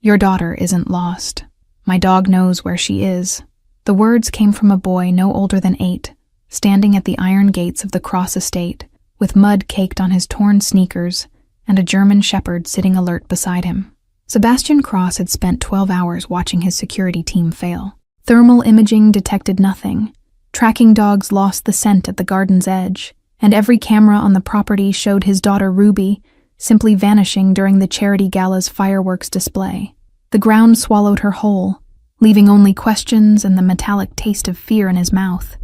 Your daughter isn't lost. My dog knows where she is." The words came from a boy no older than 8, standing at the iron gates of the Cross estate, with mud caked on his torn sneakers and a German shepherd sitting alert beside him. Sebastian Cross had spent 12 hours watching his security team fail. Thermal imaging detected nothing. Tracking dogs lost the scent at the garden's edge, and every camera on the property showed his daughter Ruby simply vanishing during the charity gala's fireworks display. The ground swallowed her whole, leaving only questions and the metallic taste of fear in his mouth.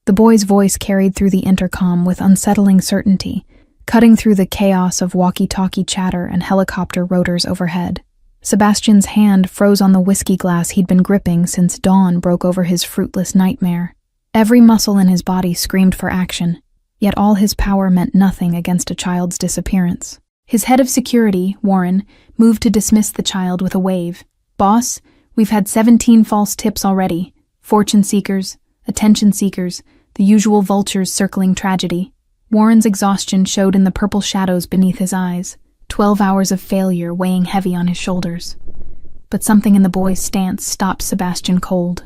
The boy's voice carried through the intercom with unsettling certainty, cutting through the chaos of walkie-talkie chatter and helicopter rotors overhead. Sebastian's hand froze on the whiskey glass he'd been gripping since dawn broke over his fruitless nightmare. Every muscle in his body screamed for action, yet all his power meant nothing against a child's disappearance. His head of security, Warren, moved to dismiss the child with a wave. "Boss, we've had 17 false tips already. Fortune seekers, attention seekers, the usual vultures circling tragedy." Warren's exhaustion showed in the purple shadows beneath his eyes, 12 hours of failure weighing heavy on his shoulders. But something in the boy's stance stopped Sebastian cold.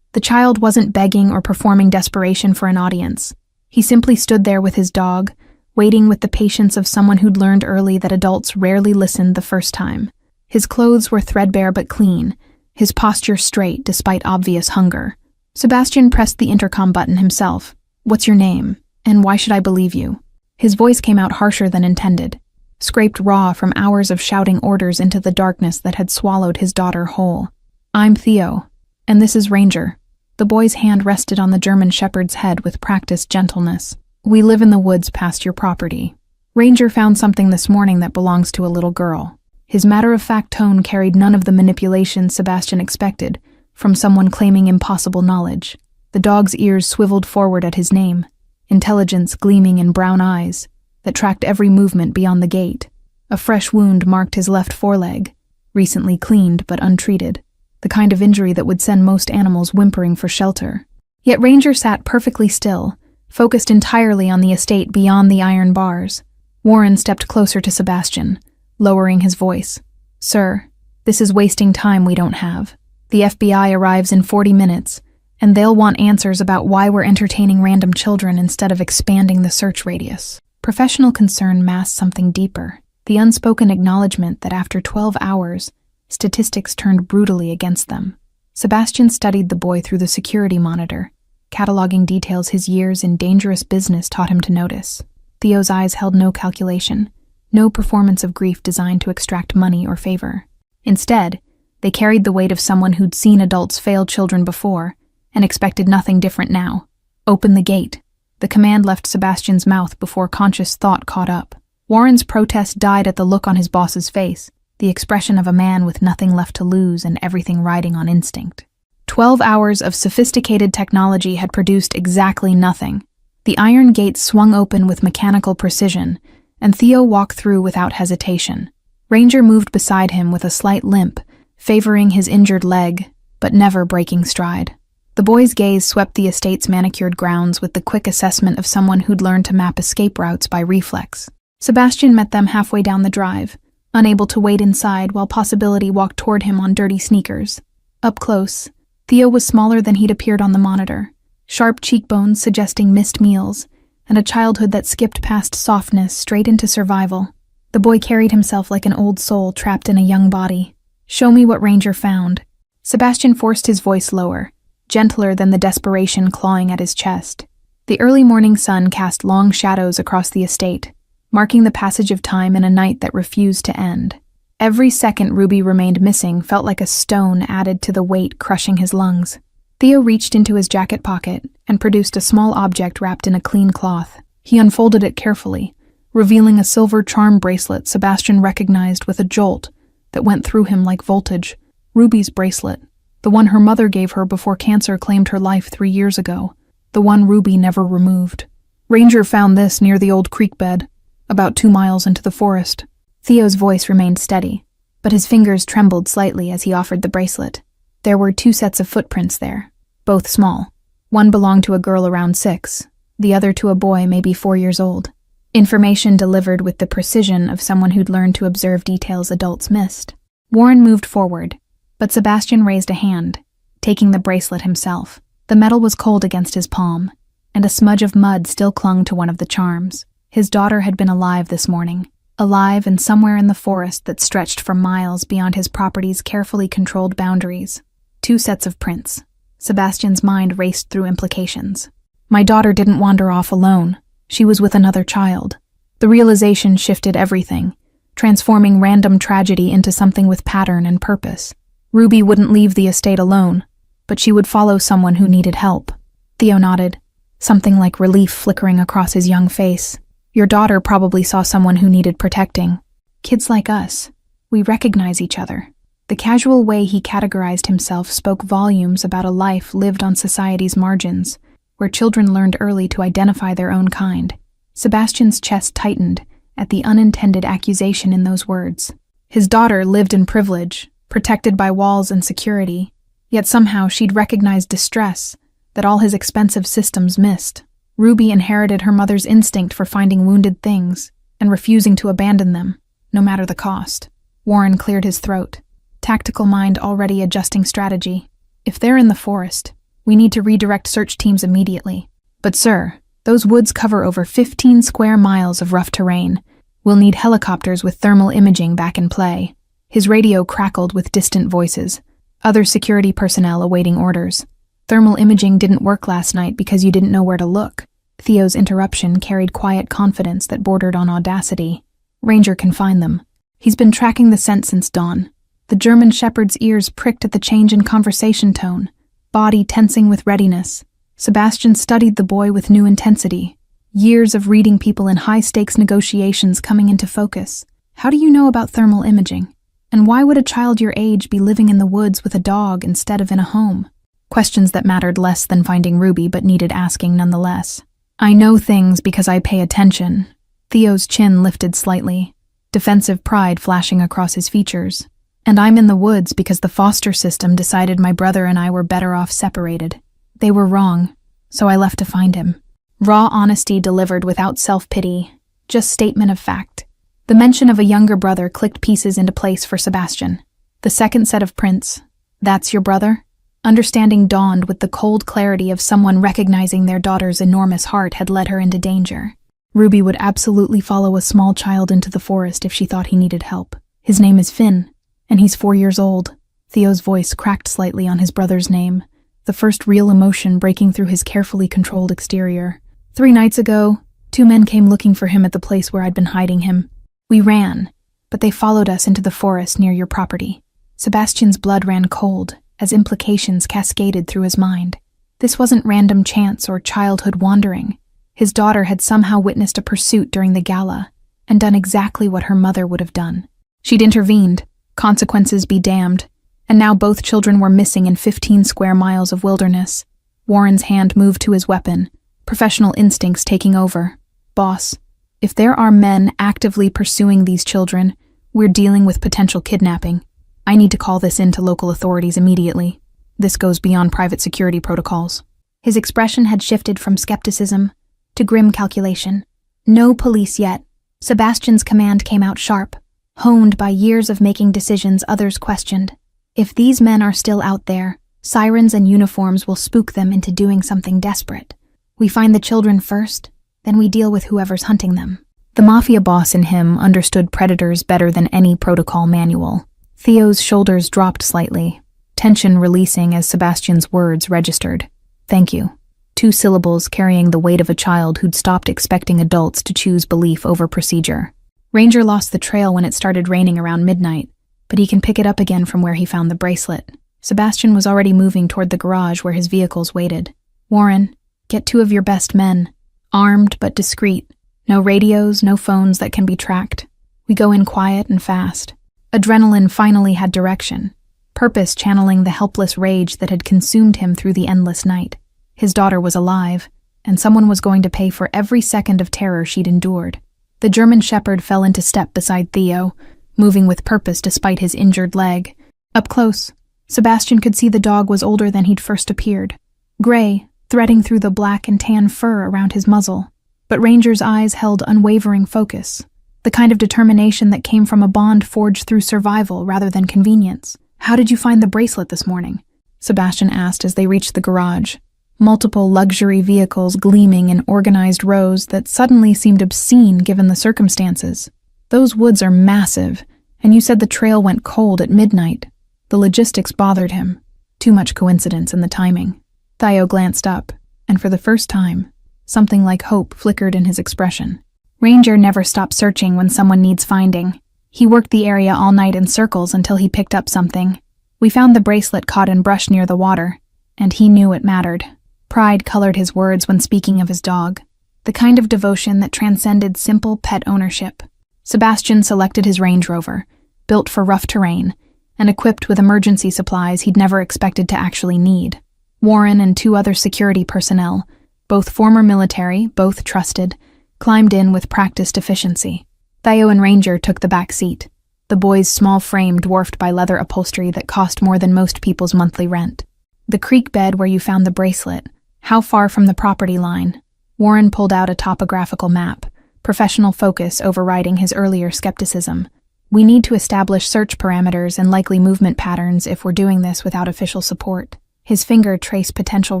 The child wasn't begging or performing desperation for an audience. He simply stood there with his dog, waiting with the patience of someone who'd learned early that adults rarely listened the first time. His clothes were threadbare but clean, his posture straight despite obvious hunger. Sebastian pressed the intercom button himself. "What's your name? And why should I believe you?" His voice came out harsher than intended, scraped raw from hours of shouting orders into the darkness that had swallowed his daughter whole. "I'm Theo, and this is Ranger." The boy's hand rested on the German shepherd's head with practiced gentleness. "We live in the woods past your property. Ranger found something this morning that belongs to a little girl." His matter-of-fact tone carried none of the manipulation Sebastian expected from someone claiming impossible knowledge. The dog's ears swiveled forward at his name, intelligence gleaming in brown eyes that tracked every movement beyond the gate. A fresh wound marked his left foreleg, recently cleaned but untreated, the kind of injury that would send most animals whimpering for shelter. Yet Ranger sat perfectly still, focused entirely on the estate beyond the iron bars. Warren stepped closer to Sebastian, lowering his voice. "Sir, this is wasting time we don't have. The FBI arrives in 40 minutes, and they'll want answers about why we're entertaining random children instead of expanding the search radius." Professional concern masked something deeper, the unspoken acknowledgement that after 12 hours, statistics turned brutally against them. Sebastian studied the boy through the security monitor, cataloging details his years in dangerous business taught him to notice. Theo's eyes held no calculation, no performance of grief designed to extract money or favor. Instead, they carried the weight of someone who'd seen adults fail children before and expected nothing different now. "Open the gate." The command left Sebastian's mouth before conscious thought caught up. Warren's protest died at the look on his boss's face, the expression of a man with nothing left to lose and everything riding on instinct. 12 hours of sophisticated technology had produced exactly nothing. The iron gate swung open with mechanical precision, and Theo walked through without hesitation. Ranger moved beside him with a slight limp, favoring his injured leg, but never breaking stride. The boy's gaze swept the estate's manicured grounds with the quick assessment of someone who'd learned to map escape routes by reflex. Sebastian met them halfway down the drive, unable to wait inside while Possibility walked toward him on dirty sneakers. Up close, Theo was smaller than he'd appeared on the monitor, sharp cheekbones suggesting missed meals, and a childhood that skipped past softness straight into survival. The boy carried himself like an old soul trapped in a young body. "Show me what Ranger found." Sebastian forced his voice lower, gentler than the desperation clawing at his chest. The early morning sun cast long shadows across the estate, marking the passage of time in a night that refused to end. Every second Ruby remained missing felt like a stone added to the weight crushing his lungs. Theo reached into his jacket pocket and produced a small object wrapped in a clean cloth. He unfolded it carefully, revealing a silver charm bracelet Sebastian recognized with a jolt that went through him like voltage. Ruby's bracelet, the one her mother gave her before cancer claimed her life 3 years ago, the one Ruby never removed. "Ranger found this near the old creek bed, about 2 miles into the forest." Theo's voice remained steady, but his fingers trembled slightly as he offered the bracelet. There were 2 sets of footprints there, both small. One belonged to a girl around 6, the other to a boy maybe 4 years old. Information delivered with the precision of someone who'd learned to observe details adults missed. Warren moved forward, but Sebastian raised a hand, taking the bracelet himself. The metal was cold against his palm, and a smudge of mud still clung to one of the charms. His daughter had been alive this morning, alive and somewhere in the forest that stretched for miles beyond his property's carefully controlled boundaries. 2 sets of prints. Sebastian's mind raced through implications. My daughter didn't wander off alone. She was with another child. The realization shifted everything, transforming random tragedy into something with pattern and purpose. Ruby wouldn't leave the estate alone, but she would follow someone who needed help. Theo nodded, something like relief flickering across his young face. Your daughter probably saw someone who needed protecting. Kids like us, we recognize each other. The casual way he categorized himself spoke volumes about a life lived on society's margins, where children learned early to identify their own kind. Sebastian's chest tightened at the unintended accusation in those words. His daughter lived in privilege, protected by walls and security, yet somehow she'd recognized distress that all his expensive systems missed. Ruby inherited her mother's instinct for finding wounded things and refusing to abandon them, no matter the cost. Warren cleared his throat, tactical mind already adjusting strategy. If they're in the forest, we need to redirect search teams immediately. But sir, those woods cover over 15 square miles of rough terrain. We'll need helicopters with thermal imaging back in play. His radio crackled with distant voices, other security personnel awaiting orders. Thermal imaging didn't work last night because you didn't know where to look. Theo's interruption carried quiet confidence that bordered on audacity. Ranger can find them. He's been tracking the scent since dawn. The German shepherd's ears pricked at the change in conversation tone, body tensing with readiness. Sebastian studied the boy with new intensity. Years of reading people in high-stakes negotiations coming into focus. How do you know about thermal imaging? And why would a child your age be living in the woods with a dog instead of in a home? Questions that mattered less than finding Ruby but needed asking nonetheless. I know things because I pay attention. Theo's chin lifted slightly, defensive pride flashing across his features. And I'm in the woods because the foster system decided my brother and I were better off separated. They were wrong, so I left to find him. Raw honesty delivered without self-pity, just statement of fact. The mention of a younger brother clicked pieces into place for Sebastian. The second set of prints. That's your brother? Understanding dawned with the cold clarity of someone recognizing their daughter's enormous heart had led her into danger. Ruby would absolutely follow a small child into the forest if she thought he needed help. His name is Finn, and he's 4 years old. Theo's voice cracked slightly on his brother's name, the first real emotion breaking through his carefully controlled exterior. 3 nights ago, 2 men came looking for him at the place where I'd been hiding him. We ran, but they followed us into the forest near your property. Sebastian's blood ran cold as implications cascaded through his mind. This wasn't random chance or childhood wandering. His daughter had somehow witnessed a pursuit during the gala and done exactly what her mother would have done. She'd intervened, consequences be damned, and now both children were missing in 15 square miles of wilderness. Warren's hand moved to his weapon, professional instincts taking over. Boss, if there are men actively pursuing these children, we're dealing with potential kidnapping. I need to call this in to local authorities immediately. This goes beyond private security protocols. His expression had shifted from skepticism to grim calculation. No police yet. Sebastian's command came out sharp, honed by years of making decisions others questioned. If these men are still out there, sirens and uniforms will spook them into doing something desperate. We find the children first, then we deal with whoever's hunting them. The mafia boss in him understood predators better than any protocol manual. Theo's shoulders dropped slightly, tension releasing as Sebastian's words registered. Thank you. 2 syllables carrying the weight of a child who'd stopped expecting adults to choose belief over procedure. Ranger lost the trail when it started raining around midnight, but he can pick it up again from where he found the bracelet. Sebastian was already moving toward the garage where his vehicles waited. Warren, get 2 of your best men, armed but discreet. No radios, no phones that can be tracked. We go in quiet and fast. Adrenaline finally had direction, purpose channeling the helpless rage that had consumed him through the endless night. His daughter was alive, and someone was going to pay for every second of terror she'd endured. The German shepherd fell into step beside Theo, moving with purpose despite his injured leg. Up close, Sebastian could see the dog was older than he'd first appeared, gray, threading through the black and tan fur around his muzzle. But Ranger's eyes held unwavering focus. the kind of determination that came from a bond forged through survival rather than convenience. "How did you find the bracelet this morning?" Sebastian asked as they reached the garage. Multiple luxury vehicles gleaming in organized rows that suddenly seemed obscene given the circumstances. "Those woods are massive, and you said the trail went cold at midnight." The logistics bothered him. Too much coincidence in the timing. Theo glanced up, and for the first time, something like hope flickered in his expression. "Ranger never stops searching when someone needs finding. He worked the area all night in circles until he picked up something. We found the bracelet caught in brush near the water, and he knew it mattered." Pride colored his words when speaking of his dog, the kind of devotion that transcended simple pet ownership. Sebastian selected his Range Rover, built for rough terrain, and equipped with emergency supplies he'd never expected to actually need. Warren and 2 other security personnel, both former military, both trusted, climbed in with practiced efficiency. Theo and Ranger took the back seat, the boy's small frame dwarfed by leather upholstery that cost more than most people's monthly rent. "The creek bed where you found the bracelet, how far from the property line?" Warren pulled out a topographical map, professional focus overriding his earlier skepticism. "We need to establish search parameters and likely movement patterns if we're doing this without official support." His finger traced potential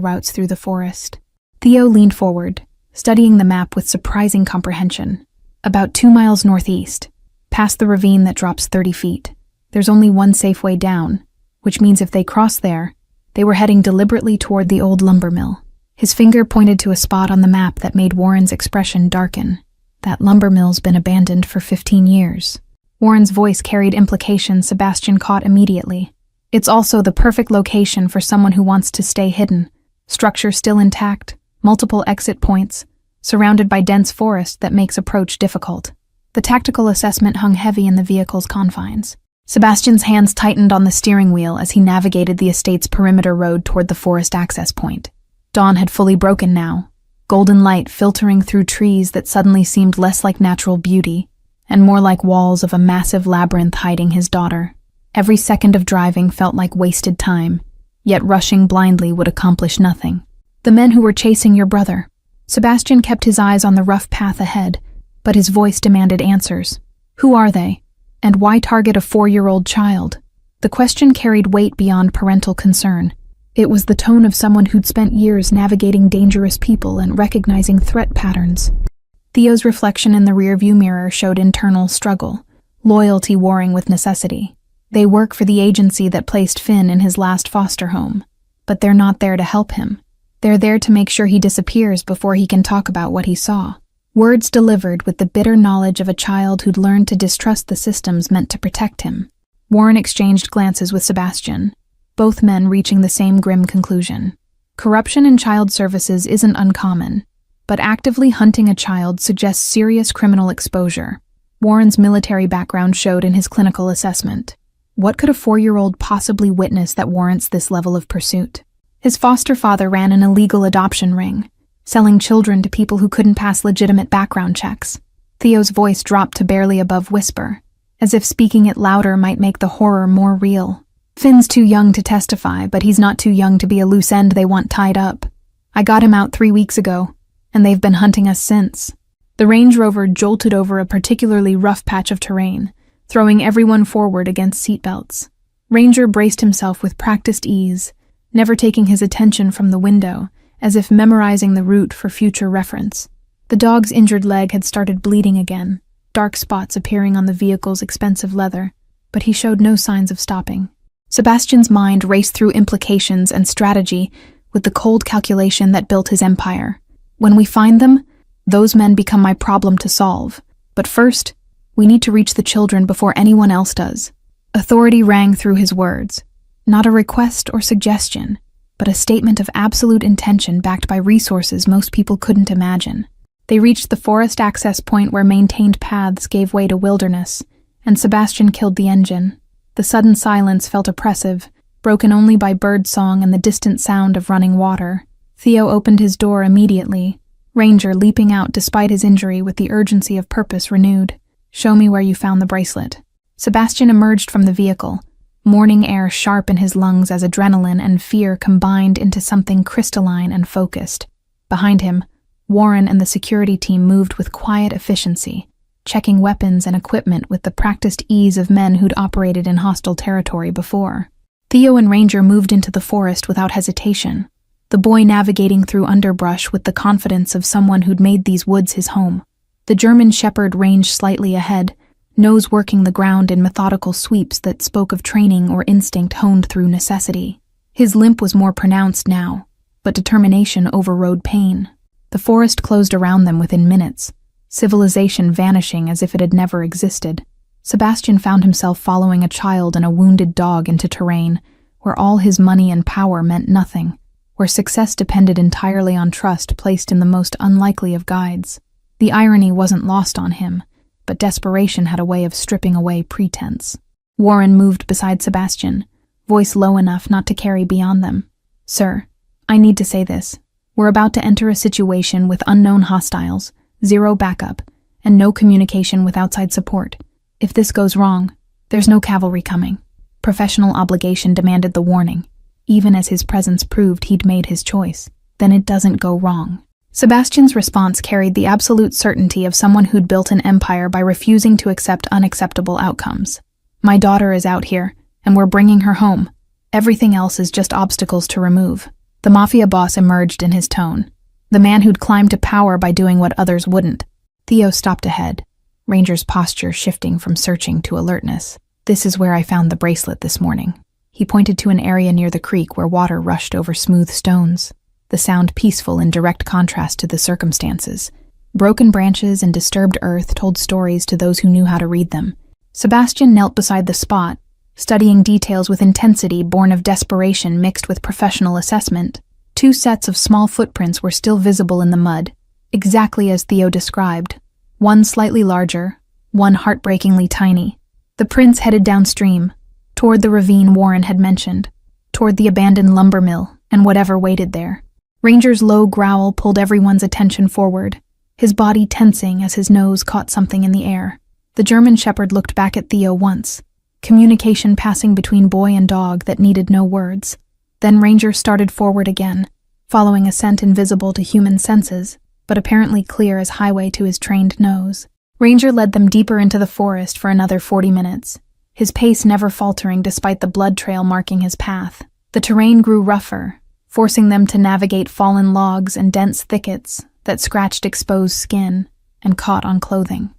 routes through the forest. Theo leaned forward, studying the map with surprising comprehension. "About 2 miles northeast, past the ravine that drops 30 feet. There's only one safe way down, which means if they cross there, they were heading deliberately toward the old lumber mill." His finger pointed to a spot on the map that made Warren's expression darken. "That lumber mill's been abandoned for 15 years. Warren's voice carried implications Sebastian caught immediately. "It's also the perfect location for someone who wants to stay hidden. Structure still intact, multiple exit points, surrounded by dense forest that makes approach difficult." The tactical assessment hung heavy in the vehicle's confines. Sebastian's hands tightened on the steering wheel as he navigated the estate's perimeter road toward the forest access point. Dawn had fully broken now, golden light filtering through trees that suddenly seemed less like natural beauty and more like walls of a massive labyrinth hiding his daughter. Every second of driving felt like wasted time, yet rushing blindly would accomplish nothing. "The men who were chasing your brother." Sebastian kept his eyes on the rough path ahead, but his voice demanded answers. "Who are they? And why target a 4-year-old child?" The question carried weight beyond parental concern. It was the tone of someone who'd spent years navigating dangerous people and recognizing threat patterns. Theo's reflection in the rearview mirror showed internal struggle, loyalty warring with necessity. They work for the agency that placed Finn in his last foster home, but they're not there to help him. They're there to make sure he disappears before he can talk about what he saw. Words delivered with the bitter knowledge of a child who'd learned to distrust the systems meant to protect him. Warren exchanged glances with Sebastian, both men reaching the same grim conclusion. Corruption in child services isn't uncommon, but actively hunting a child suggests serious criminal exposure. Warren's military background showed in his clinical assessment. What could a 4-year-old possibly witness that warrants this level of pursuit? His foster father ran an illegal adoption ring, selling children to people who couldn't pass legitimate background checks. Theo's voice dropped to barely above whisper, as if speaking it louder might make the horror more real. "Finn's too young to testify, but he's not too young to be a loose end they want tied up. I got him out 3 weeks ago, and they've been hunting us since." The Range Rover jolted over a particularly rough patch of terrain, throwing everyone forward against seatbelts. Ranger braced himself with practiced ease, never taking his attention from the window, as if memorizing the route for future reference. The dog's injured leg had started bleeding again, dark spots appearing on the vehicle's expensive leather, but he showed no signs of stopping. Sebastian's mind raced through implications and strategy with the cold calculation that built his empire. "When we find them, those men become my problem to solve. But first, we need to reach the children before anyone else does." Authority rang through his words, not a request or suggestion, but a statement of absolute intention backed by resources most people couldn't imagine. They reached the forest access point where maintained paths gave way to wilderness, and Sebastian killed the engine. The sudden silence felt oppressive, broken only by birdsong and the distant sound of running water. Theo opened his door immediately, Ranger leaping out despite his injury with the urgency of purpose renewed. "Show me where you found the bracelet." Sebastian emerged from the vehicle, morning air sharp in his lungs as adrenaline and fear combined into something crystalline and focused. Behind him, Warren and the security team moved with quiet efficiency, checking weapons and equipment with the practiced ease of men who'd operated in hostile territory before. Theo and Ranger moved into the forest without hesitation, the boy navigating through underbrush with the confidence of someone who'd made these woods his home. The German shepherd ranged slightly ahead, nose working the ground in methodical sweeps that spoke of training or instinct honed through necessity. His limp was more pronounced now, but determination overrode pain. The forest closed around them within minutes, civilization vanishing as if it had never existed. Sebastian found himself following a child and a wounded dog into terrain where all his money and power meant nothing, where success depended entirely on trust placed in the most unlikely of guides. The irony wasn't lost on him, but desperation had a way of stripping away pretense. Warren moved beside Sebastian, voice low enough not to carry beyond them. "Sir, I need to say this. We're about to enter a situation with unknown hostiles, zero backup, and no communication with outside support. If this goes wrong, there's no cavalry coming." Professional obligation demanded the warning, even as his presence proved he'd made his choice. Then it doesn't go wrong. Sebastian's response carried the absolute certainty of someone who'd built an empire by refusing to accept unacceptable outcomes. "My daughter is out here, and we're bringing her home. Everything else is just obstacles to remove." The mafia boss emerged in his tone, the man who'd climbed to power by doing what others wouldn't. Theo stopped ahead, Ranger's posture shifting from searching to alertness. "This is where I found the bracelet this morning." He pointed to an area near the creek where water rushed over smooth stones, the sound peaceful in direct contrast to the circumstances. Broken branches and disturbed earth told stories to those who knew how to read them. Sebastian knelt beside the spot, studying details with intensity born of desperation mixed with professional assessment. 2 sets of small footprints were still visible in the mud, exactly as Theo described. One slightly larger, one heartbreakingly tiny. The prints headed downstream, toward the ravine Warren had mentioned, toward the abandoned lumber mill and whatever waited there. Ranger's low growl pulled everyone's attention forward, his body tensing as his nose caught something in the air. The German shepherd looked back at Theo once, communication passing between boy and dog that needed no words. Then Ranger started forward again, following a scent invisible to human senses, but apparently clear as highway to his trained nose. Ranger led them deeper into the forest for another 40 minutes, his pace never faltering despite the blood trail marking his path. The terrain grew rougher, forcing them to navigate fallen logs and dense thickets that scratched exposed skin and caught on clothing.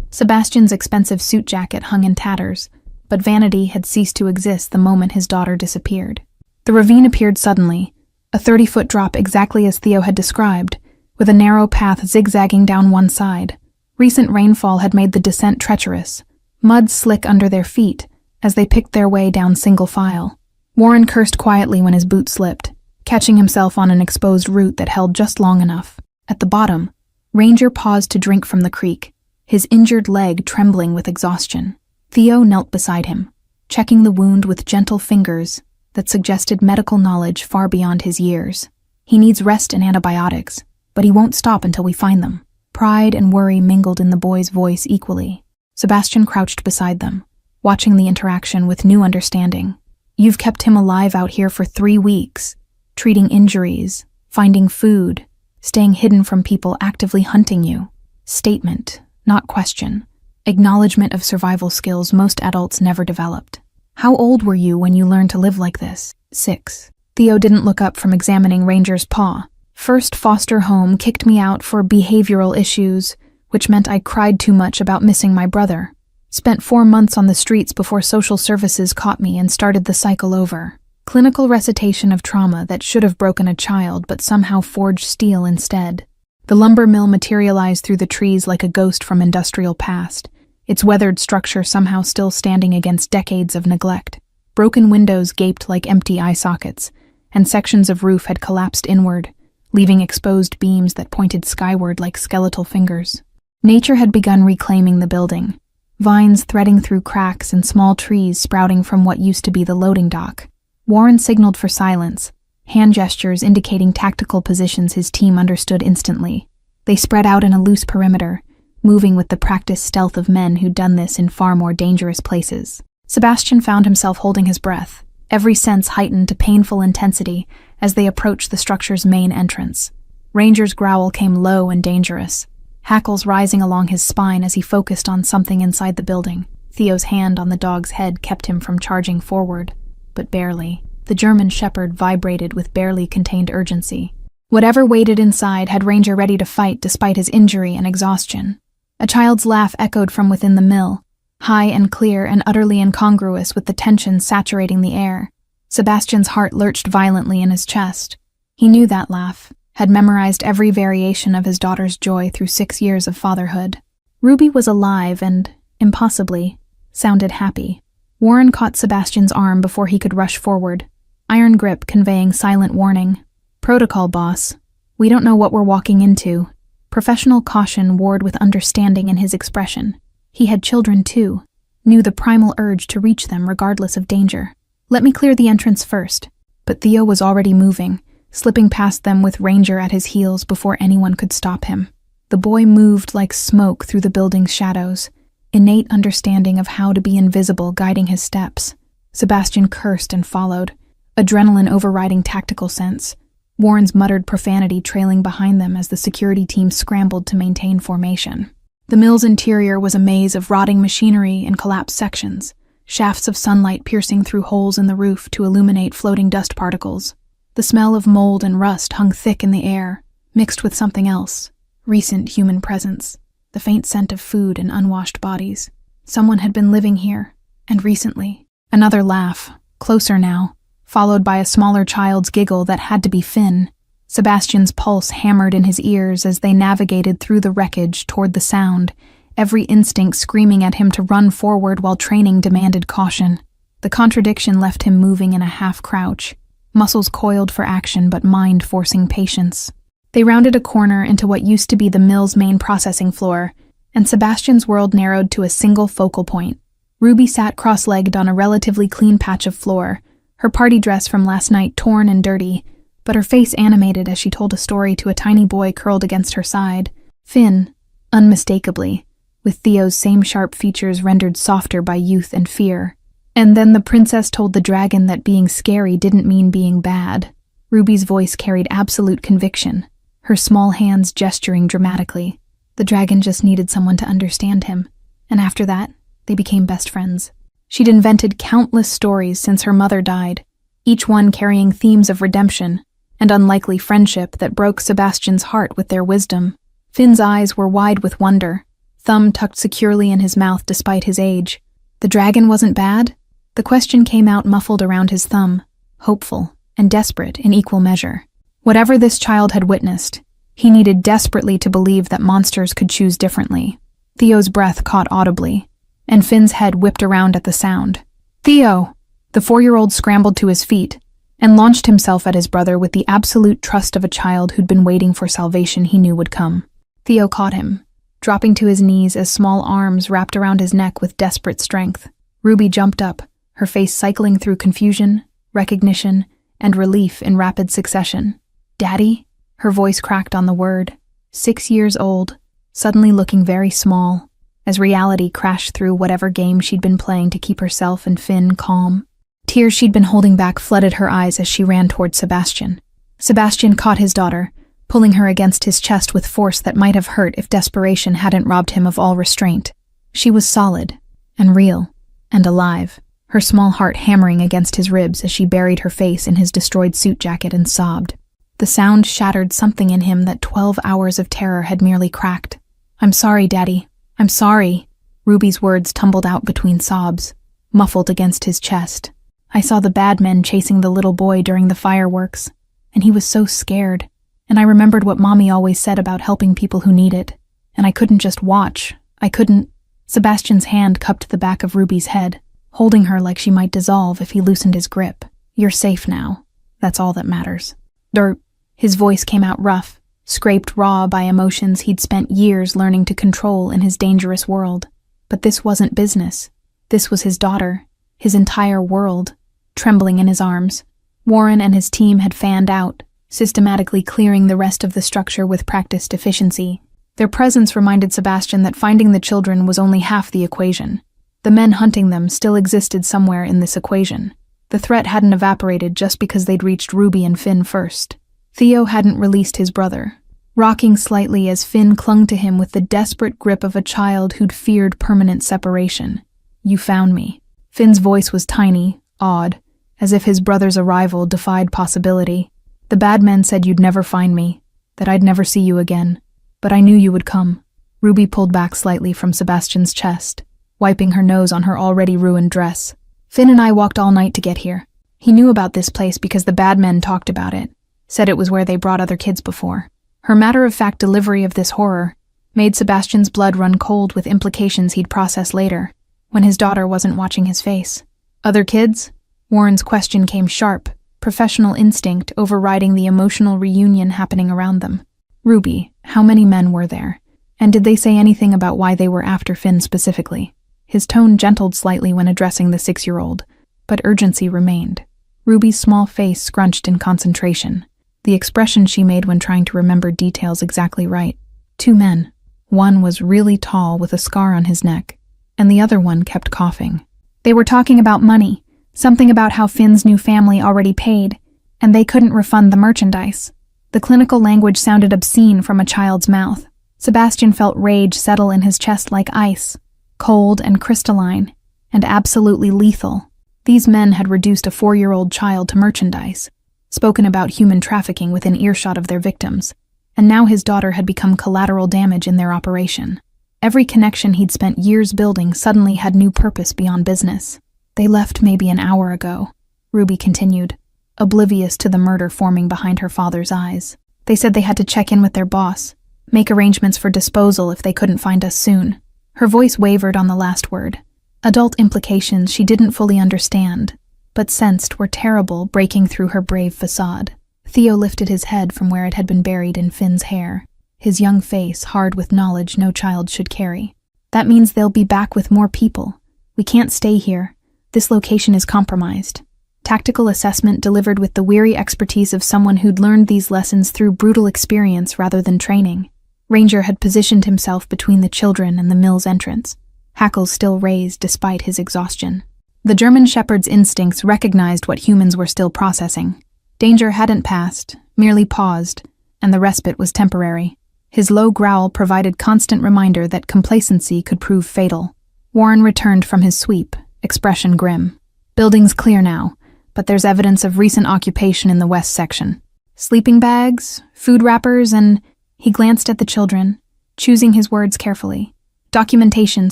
Sebastian's expensive suit jacket hung in tatters, but vanity had ceased to exist the moment his daughter disappeared. The ravine appeared suddenly, a 30-foot drop exactly as Theo had described, with a narrow path zigzagging down one side. Recent rainfall had made the descent treacherous, mud slick under their feet as they picked their way down single file. Warren cursed quietly when his boot slipped, catching himself on an exposed root that held just long enough. At the bottom, Ranger paused to drink from the creek, his injured leg trembling with exhaustion. Theo knelt beside him, checking the wound with gentle fingers that suggested medical knowledge far beyond his years. "He needs rest and antibiotics, but he won't stop until we find them." Pride and worry mingled in the boy's voice equally. Sebastian crouched beside them, watching the interaction with new understanding. "You've kept him alive out here for 3 weeks, treating injuries, finding food, staying hidden from people actively hunting you." Statement, not question. Acknowledgement of survival skills most adults never developed. "How old were you when you learned to live like this?" 6. Theo didn't look up from examining Ranger's paw. "First foster home kicked me out for behavioral issues, which meant I cried too much about missing my brother. Spent 4 months on the streets before social services caught me and started the cycle over." Clinical recitation of trauma that should have broken a child but somehow forged steel instead. The lumber mill materialized through the trees like a ghost from industrial past, its weathered structure somehow still standing against decades of neglect. Broken windows gaped like empty eye sockets, and sections of roof had collapsed inward, leaving exposed beams that pointed skyward like skeletal fingers. Nature had begun reclaiming the building, vines threading through cracks and small trees sprouting from what used to be the loading dock. Warren signaled for silence, hand gestures indicating tactical positions his team understood instantly. They spread out in a loose perimeter, moving with the practiced stealth of men who'd done this in far more dangerous places. Sebastian found himself holding his breath, every sense heightened to painful intensity as they approached the structure's main entrance. Ranger's growl came low and dangerous. hackles rising along his spine as he focused on something inside the building. Theo's hand on the dog's head kept him from charging forward, but barely. The German shepherd vibrated with barely contained urgency. Whatever waited inside had Ranger ready to fight despite his injury and exhaustion. A child's laugh echoed from within the mill, high and clear and utterly incongruous with the tension saturating the air. Sebastian's heart lurched violently in his chest. He knew that laugh, had memorized every variation of his daughter's joy through 6 years of fatherhood. Ruby was alive and, impossibly, sounded happy. Warren caught Sebastian's arm before he could rush forward, iron grip conveying silent warning. "Protocol, boss. We don't know what we're walking into." Professional caution warred with understanding in his expression. He had children too, knew the primal urge to reach them regardless of danger. "Let me clear the entrance first." But Theo was already moving, slipping past them with Ranger at his heels before anyone could stop him. The boy moved like smoke through the building's shadows, innate understanding of how to be invisible guiding his steps. Sebastian cursed and followed, adrenaline overriding tactical sense. Warren's muttered profanity trailing behind them as the security team scrambled to maintain formation. The mill's interior was a maze of rotting machinery and collapsed sections, shafts of sunlight piercing through holes in the roof to illuminate floating dust particles. The smell of mold and rust hung thick in the air, mixed with something else, recent human presence, the faint scent of food and unwashed bodies. Someone had been living here, and recently. Another laugh, closer now, followed by a smaller child's giggle that had to be Finn. Sebastian's pulse hammered in his ears as they navigated through the wreckage toward the sound, every instinct screaming at him to run forward while training demanded caution. The contradiction left him moving in a half-crouch, muscles coiled for action but mind forcing patience. They rounded a corner into what used to be the mill's main processing floor, and Sebastian's world narrowed to a single focal point. Ruby sat cross-legged on a relatively clean patch of floor, her party dress from last night torn and dirty, but her face animated as she told a story to a tiny boy curled against her side. Finn, unmistakably, with Theo's same sharp features rendered softer by youth and fear. And then the princess told the dragon that being scary didn't mean being bad. Ruby's voice carried absolute conviction, her small hands gesturing dramatically. The dragon just needed someone to understand him, and after that, they became best friends. She'd invented countless stories since her mother died, each one carrying themes of redemption and unlikely friendship that broke Sebastian's heart with their wisdom. Finn's eyes were wide with wonder, thumb tucked securely in his mouth despite his age. The dragon wasn't bad? The question came out muffled around his thumb, hopeful and desperate in equal measure. Whatever this child had witnessed, he needed desperately to believe that monsters could choose differently. Theo's breath caught audibly, and Finn's head whipped around at the sound. "Theo!" The 4-year-old scrambled to his feet and launched himself at his brother with the absolute trust of a child who'd been waiting for salvation he knew would come. Theo caught him, dropping to his knees as small arms wrapped around his neck with desperate strength. Ruby jumped up, her face cycling through confusion, recognition, and relief in rapid succession. "Daddy?" Her voice cracked on the word. 6 years old, suddenly looking very small, as reality crashed through whatever game she'd been playing to keep herself and Finn calm. Tears she'd been holding back flooded her eyes as she ran toward Sebastian. Sebastian caught his daughter, pulling her against his chest with force that might have hurt if desperation hadn't robbed him of all restraint. She was solid, and real, and alive, her small heart hammering against his ribs as she buried her face in his destroyed suit jacket and sobbed. The sound shattered something in him that 12 hours of terror had merely cracked. "I'm sorry, Daddy. I'm sorry." Ruby's words tumbled out between sobs, muffled against his chest. "I saw the bad men chasing the little boy during the fireworks, and he was so scared, and I remembered what Mommy always said about helping people who need it, and I couldn't just watch. I couldn't." Sebastian's hand cupped the back of Ruby's head, holding her like she might dissolve if he loosened his grip. "You're safe now. That's all that matters." Dirt. His voice came out rough, scraped raw by emotions he'd spent years learning to control in his dangerous world. But this wasn't business. This was his daughter, his entire world, trembling in his arms. Warren and his team had fanned out, systematically clearing the rest of the structure with practiced efficiency. Their presence reminded Sebastian that finding the children was only half the equation. The men hunting them still existed somewhere in this equation. The threat hadn't evaporated just because they'd reached Ruby and Finn first. Theo hadn't released his brother. rocking slightly as Finn clung to him with the desperate grip of a child who'd feared permanent separation. "You found me." Finn's voice was tiny, odd, as if his brother's arrival defied possibility. "The bad men said you'd never find me, that I'd never see you again. But I knew you would come." Ruby pulled back slightly from Sebastian's chest, wiping her nose on her already ruined dress. "Finn and I walked all night to get here. He knew about this place because the bad men talked about it, said it was where they brought other kids before." Her matter-of-fact delivery of this horror made Sebastian's blood run cold with implications he'd process later, when his daughter wasn't watching his face. "Other kids?" Warren's question came sharp, professional instinct overriding the emotional reunion happening around them. "Ruby, how many men were there? And did they say anything about why they were after Finn specifically?" His tone gentled slightly when addressing the 6-year-old, but urgency remained. Ruby's small face scrunched in concentration, the expression she made when trying to remember details exactly right. 2 men. One was really tall with a scar on his neck, and the other one kept coughing. "They were talking about money, something about how Finn's new family already paid, and they couldn't refund the merchandise." The clinical language sounded obscene from a child's mouth. Sebastian felt rage settle in his chest like ice, cold and crystalline, and absolutely lethal. These men had reduced a 4-year-old child to merchandise, spoken about human trafficking within earshot of their victims, and now his daughter had become collateral damage in their operation. Every connection he'd spent years building suddenly had new purpose beyond business. "They left maybe an hour ago," Ruby continued, oblivious to the murder forming behind her father's eyes. "They said they had to check in with their boss, make arrangements for disposal if they couldn't find us soon." Her voice wavered on the last word. Adult implications she didn't fully understand, but sensed were terrible, breaking through her brave facade. Theo lifted his head from where it had been buried in Finn's hair, his young face hard with knowledge no child should carry. "That means they'll be back with more people. We can't stay here. This location is compromised." Tactical assessment delivered with the weary expertise of someone who'd learned these lessons through brutal experience rather than training. Ranger had positioned himself between the children and the mill's entrance, hackles still raised despite his exhaustion. The German shepherd's instincts recognized what humans were still processing. Danger hadn't passed, merely paused, and the respite was temporary. His low growl provided constant reminder that complacency could prove fatal. Warren returned from his sweep, expression grim. "Building's clear now, but there's evidence of recent occupation in the west section. Sleeping bags, food wrappers, and..." He glanced at the children, choosing his words carefully. "Documentation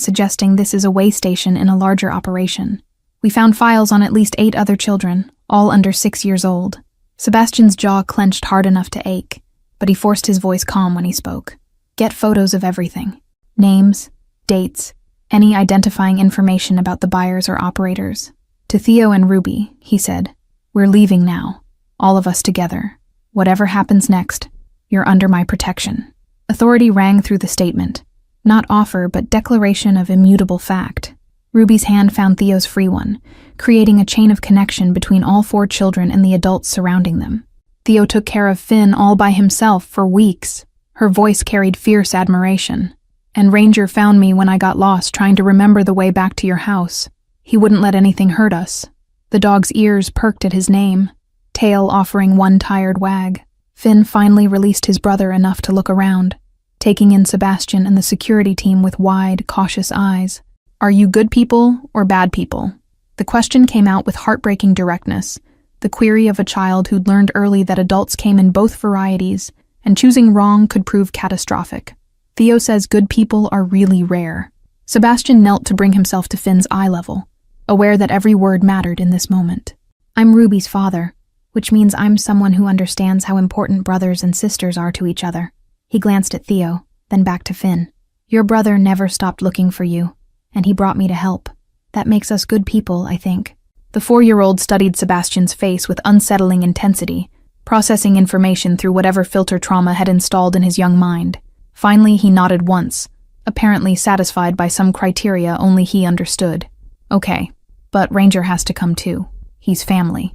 suggesting this is a way station in a larger operation. We found files on at least 8 other children, all under 6 years old." Sebastian's jaw clenched hard enough to ache, but he forced his voice calm when he spoke. "Get photos of everything. Names, dates, any identifying information about the buyers or operators." To Theo and Ruby, he said, "We're leaving now, all of us together. Whatever happens next, you're under my protection." Authority rang through the statement. Not offer, but declaration of immutable fact. Ruby's hand found Theo's free one, creating a chain of connection between all 4 children and the adults surrounding them. "Theo took care of Finn all by himself for weeks." Her voice carried fierce admiration. "And Ranger found me when I got lost trying to remember the way back to your house. He wouldn't let anything hurt us." The dog's ears perked at his name, tail offering one tired wag. Finn finally released his brother enough to look around, taking in Sebastian and the security team with wide, cautious eyes. "Are you good people or bad people?" The question came out with heartbreaking directness, the query of a child who'd learned early that adults came in both varieties, and choosing wrong could prove catastrophic. Theo says good people are really rare. Sebastian knelt to bring himself to Finn's eye level, aware that every word mattered in this moment. "I'm Ruby's father, which means I'm someone who understands how important brothers and sisters are to each other." He glanced at Theo, then back to Finn. "Your brother never stopped looking for you, and he brought me to help. That makes us good people, I think." The 4-year-old studied Sebastian's face with unsettling intensity, processing information through whatever filter trauma had installed in his young mind. Finally, he nodded once, apparently satisfied by some criteria only he understood. "Okay, but Ranger has to come too. He's family."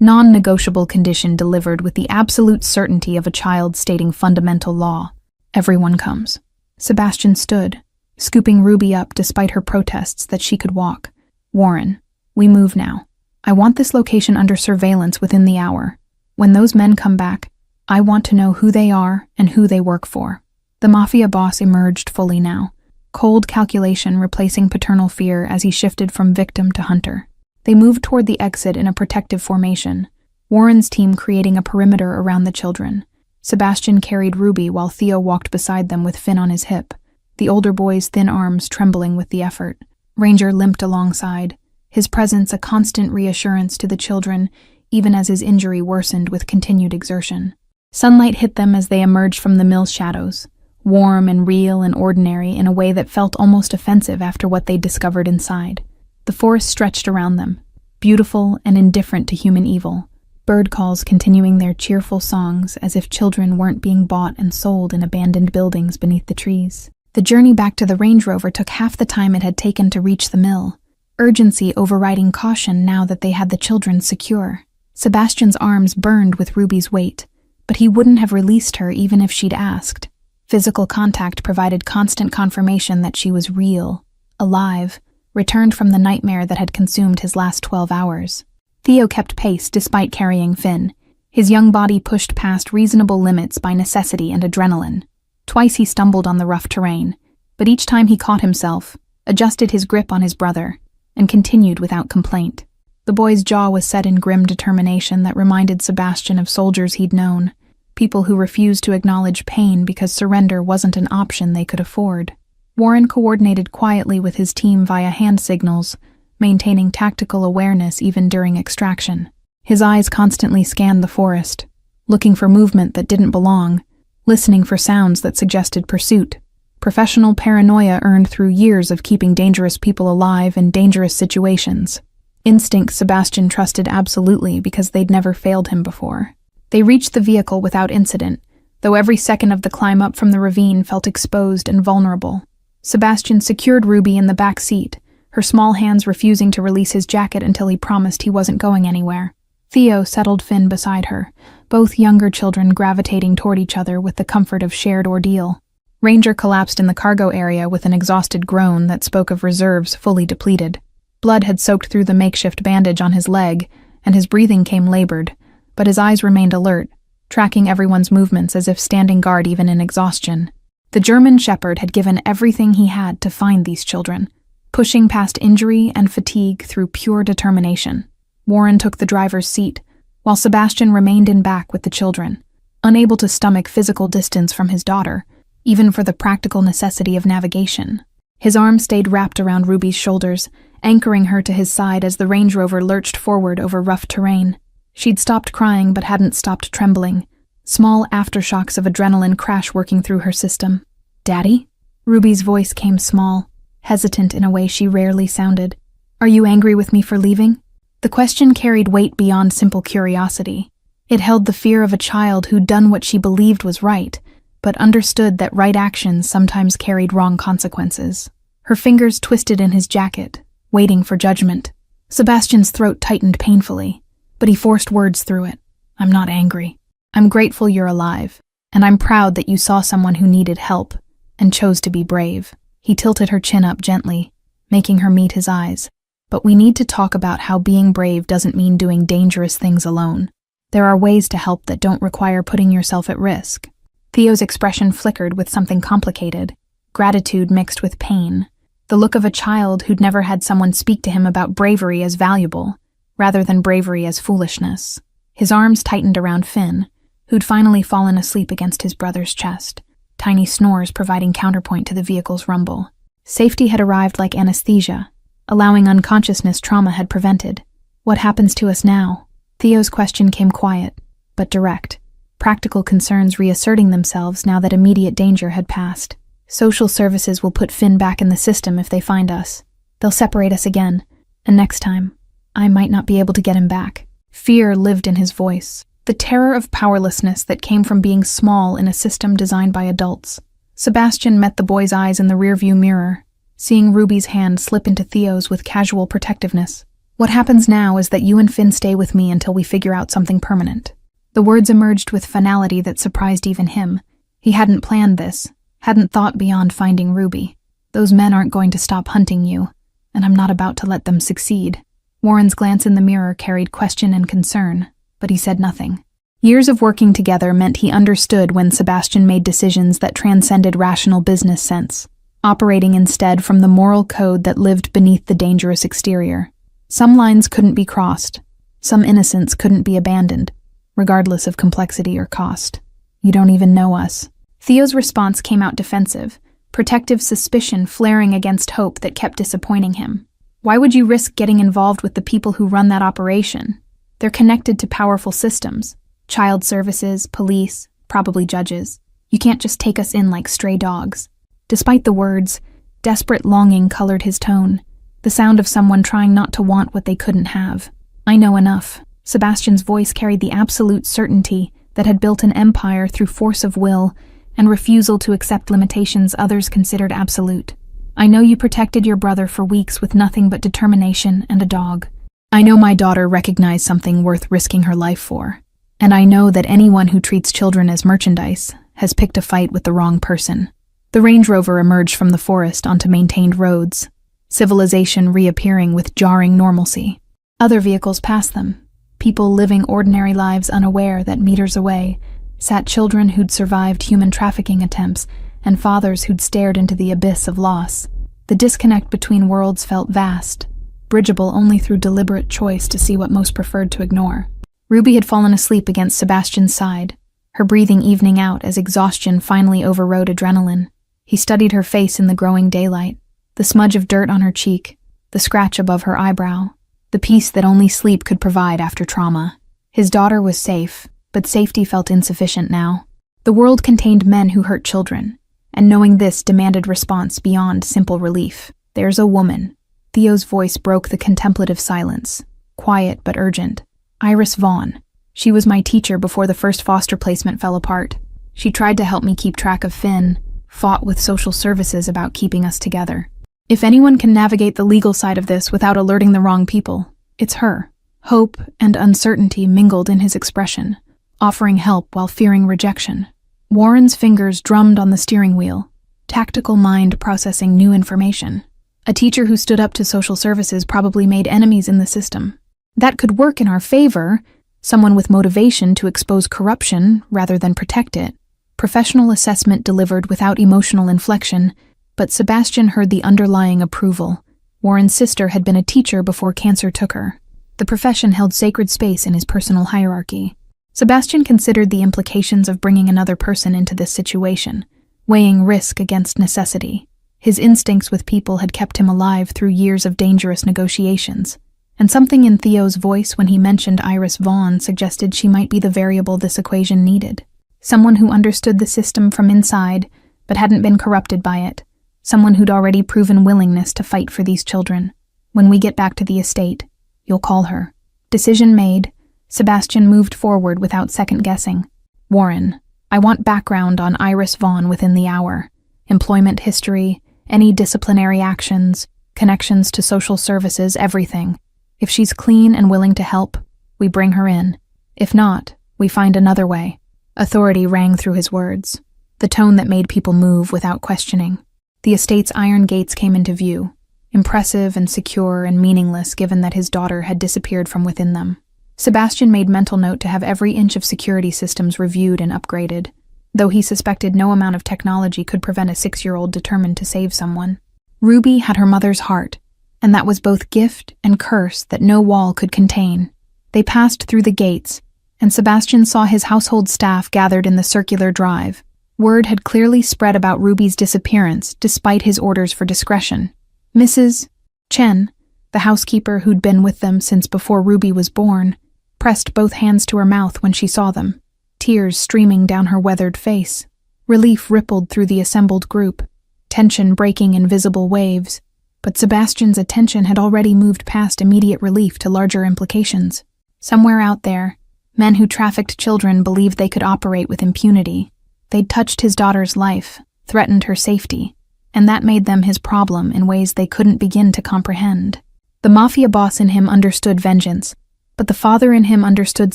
Non-negotiable condition delivered with the absolute certainty of a child stating fundamental law. "Everyone comes." Sebastian stood, scooping Ruby up despite her protests that she could walk. "Warren, we move now. I want this location under surveillance within the hour. When those men come back, I want to know who they are and who they work for. The Mafia boss emerged fully now, cold calculation replacing paternal fear as he shifted from victim to hunter. They moved toward the exit in a protective formation, Warren's team creating a perimeter around the children. Sebastian carried Ruby while Theo walked beside them with Finn on his hip, the older boy's thin arms trembling with the effort. Ranger limped alongside, his presence a constant reassurance to the children, even as his injury worsened with continued exertion. Sunlight hit them as they emerged from the mill's shadows, warm and real and ordinary in a way that felt almost offensive after what they'd discovered inside. The forest stretched around them, beautiful and indifferent to human evil, bird calls continuing their cheerful songs as if children weren't being bought and sold in abandoned buildings beneath the trees. The journey back to the Range Rover took half the time it had taken to reach the mill, urgency overriding caution now that they had the children secure. Sebastian's arms burned with Ruby's weight, but he wouldn't have released her even if she'd asked. Physical contact provided constant confirmation that she was real, alive, returned from the nightmare that had consumed his last 12 hours. Theo kept pace despite carrying Finn, his young body pushed past reasonable limits by necessity and adrenaline. Twice he stumbled on the rough terrain, but each time he caught himself, adjusted his grip on his brother, and continued without complaint. The boy's jaw was set in grim determination that reminded Sebastian of soldiers he'd known, people who refused to acknowledge pain because surrender wasn't an option they could afford. Warren coordinated quietly with his team via hand signals, maintaining tactical awareness even during extraction. His eyes constantly scanned the forest, looking for movement that didn't belong, listening for sounds that suggested pursuit. Professional paranoia earned through years of keeping dangerous people alive in dangerous situations. Instinct Sebastian trusted absolutely because they'd never failed him before. They reached the vehicle without incident, though every second of the climb up from the ravine felt exposed and vulnerable. Sebastian secured Ruby in the back seat, her small hands refusing to release his jacket until he promised he wasn't going anywhere. Theo settled Finn beside her, both younger children gravitating toward each other with the comfort of shared ordeal. Ranger collapsed in the cargo area with an exhausted groan that spoke of reserves fully depleted. Blood had soaked through the makeshift bandage on his leg, and his breathing came labored, but his eyes remained alert, tracking everyone's movements as if standing guard even in exhaustion. The German shepherd had given everything he had to find these children, pushing past injury and fatigue through pure determination. Warren took the driver's seat, while Sebastian remained in back with the children, unable to stomach physical distance from his daughter, even for the practical necessity of navigation. His arm stayed wrapped around Ruby's shoulders, anchoring her to his side as the Range Rover lurched forward over rough terrain. She'd stopped crying but hadn't stopped trembling, small aftershocks of adrenaline crash working through her system. "Daddy?" Ruby's voice came small, hesitant in a way she rarely sounded. "Are you angry with me for leaving?" The question carried weight beyond simple curiosity. It held the fear of a child who'd done what she believed was right, but understood that right actions sometimes carried wrong consequences. Her fingers twisted in his jacket, waiting for judgment. Sebastian's throat tightened painfully, but he forced words through it. "I'm not angry. I'm grateful you're alive, and I'm proud that you saw someone who needed help and chose to be brave." He tilted her chin up gently, making her meet his eyes. "But we need to talk about how being brave doesn't mean doing dangerous things alone. There are ways to help that don't require putting yourself at risk." Theo's expression flickered with something complicated, gratitude mixed with pain, the look of a child who'd never had someone speak to him about bravery as valuable, rather than bravery as foolishness. His arms tightened around Finn, who'd finally fallen asleep against his brother's chest, tiny snores providing counterpoint to the vehicle's rumble. Safety had arrived like anesthesia, allowing unconsciousness trauma had prevented. "What happens to us now?" Theo's question came quiet, but direct, practical concerns reasserting themselves now that immediate danger had passed. "Social services will put Finn back in the system if they find us. They'll separate us again, and next time, I might not be able to get him back." Fear lived in his voice, the terror of powerlessness that came from being small in a system designed by adults. Sebastian met the boy's eyes in the rearview mirror, seeing Ruby's hand slip into Theo's with casual protectiveness. "What happens now is that you and Finn stay with me until we figure out something permanent." The words emerged with finality that surprised even him. He hadn't planned this, hadn't thought beyond finding Ruby. "Those men aren't going to stop hunting you, and I'm not about to let them succeed." Warren's glance in the mirror carried question and concern, but he said nothing. Years of working together meant he understood when Sebastian made decisions that transcended rational business sense, operating instead from the moral code that lived beneath the dangerous exterior. Some lines couldn't be crossed. Some innocence couldn't be abandoned, regardless of complexity or cost. "You don't even know us." Theo's response came out defensive, protective suspicion flaring against hope that kept disappointing him. "Why would you risk getting involved with the people who run that operation? They're connected to powerful systems. Child services, police, probably judges. You can't just take us in like stray dogs." Despite the words, desperate longing colored his tone, the sound of someone trying not to want what they couldn't have. "I know enough." Sebastian's voice carried the absolute certainty that had built an empire through force of will and refusal to accept limitations others considered absolute. "I know you protected your brother for weeks with nothing but determination and a dog. I know my daughter recognized something worth risking her life for. And I know that anyone who treats children as merchandise has picked a fight with the wrong person." The Range Rover emerged from the forest onto maintained roads, civilization reappearing with jarring normalcy. Other vehicles passed them, people living ordinary lives unaware that meters away sat children who'd survived human trafficking attempts and fathers who'd stared into the abyss of loss. The disconnect between worlds felt vast, bridgeable only through deliberate choice to see what most preferred to ignore. Ruby had fallen asleep against Sebastian's side, her breathing evening out as exhaustion finally overrode adrenaline. He studied her face in the growing daylight, the smudge of dirt on her cheek, the scratch above her eyebrow, the peace that only sleep could provide after trauma. His daughter was safe, but safety felt insufficient now. The world contained men who hurt children, and knowing this demanded response beyond simple relief. "There's a woman." Theo's voice broke the contemplative silence, quiet but urgent. "Iris Vaughn. She was my teacher before the first foster placement fell apart. She tried to help me keep track of Finn, fought with social services about keeping us together. If anyone can navigate the legal side of this without alerting the wrong people, it's her." Hope and uncertainty mingled in his expression, offering help while fearing rejection. Warren's fingers drummed on the steering wheel, tactical mind processing new information. A teacher who stood up to social services probably made enemies in the system. That could work in our favor, someone with motivation to expose corruption rather than protect it. Professional assessment delivered without emotional inflection, but Sebastian heard the underlying approval. Warren's sister had been a teacher before cancer took her. The profession held sacred space in his personal hierarchy. Sebastian considered the implications of bringing another person into this situation, weighing risk against necessity. His instincts with people had kept him alive through years of dangerous negotiations. And something in Theo's voice when he mentioned Iris Vaughn suggested she might be the variable this equation needed. Someone who understood the system from inside, but hadn't been corrupted by it. Someone who'd already proven willingness to fight for these children. "When we get back to the estate, you'll call her." Decision made, Sebastian moved forward without second-guessing. "Warren, I want background on Iris Vaughn within the hour. Employment history, any disciplinary actions, connections to social services, everything. If she's clean and willing to help, we bring her in. If not, we find another way." Authority rang through his words, the tone that made people move without questioning. The estate's iron gates came into view, impressive and secure and meaningless given that his daughter had disappeared from within them. Sebastian made mental note to have every inch of security systems reviewed and upgraded, though he suspected no amount of technology could prevent a 6-year-old determined to save someone. Ruby had her mother's heart, and that was both gift and curse that no wall could contain. They passed through the gates, and Sebastian saw his household staff gathered in the circular drive. Word had clearly spread about Ruby's disappearance despite his orders for discretion. Mrs. Chen, the housekeeper who'd been with them since before Ruby was born, pressed both hands to her mouth when she saw them, tears streaming down her weathered face. Relief rippled through the assembled group, tension breaking in visible waves. But Sebastian's attention had already moved past immediate relief to larger implications. Somewhere out there, men who trafficked children believed they could operate with impunity. They'd touched his daughter's life, threatened her safety, and that made them his problem in ways they couldn't begin to comprehend. The mafia boss in him understood vengeance, but the father in him understood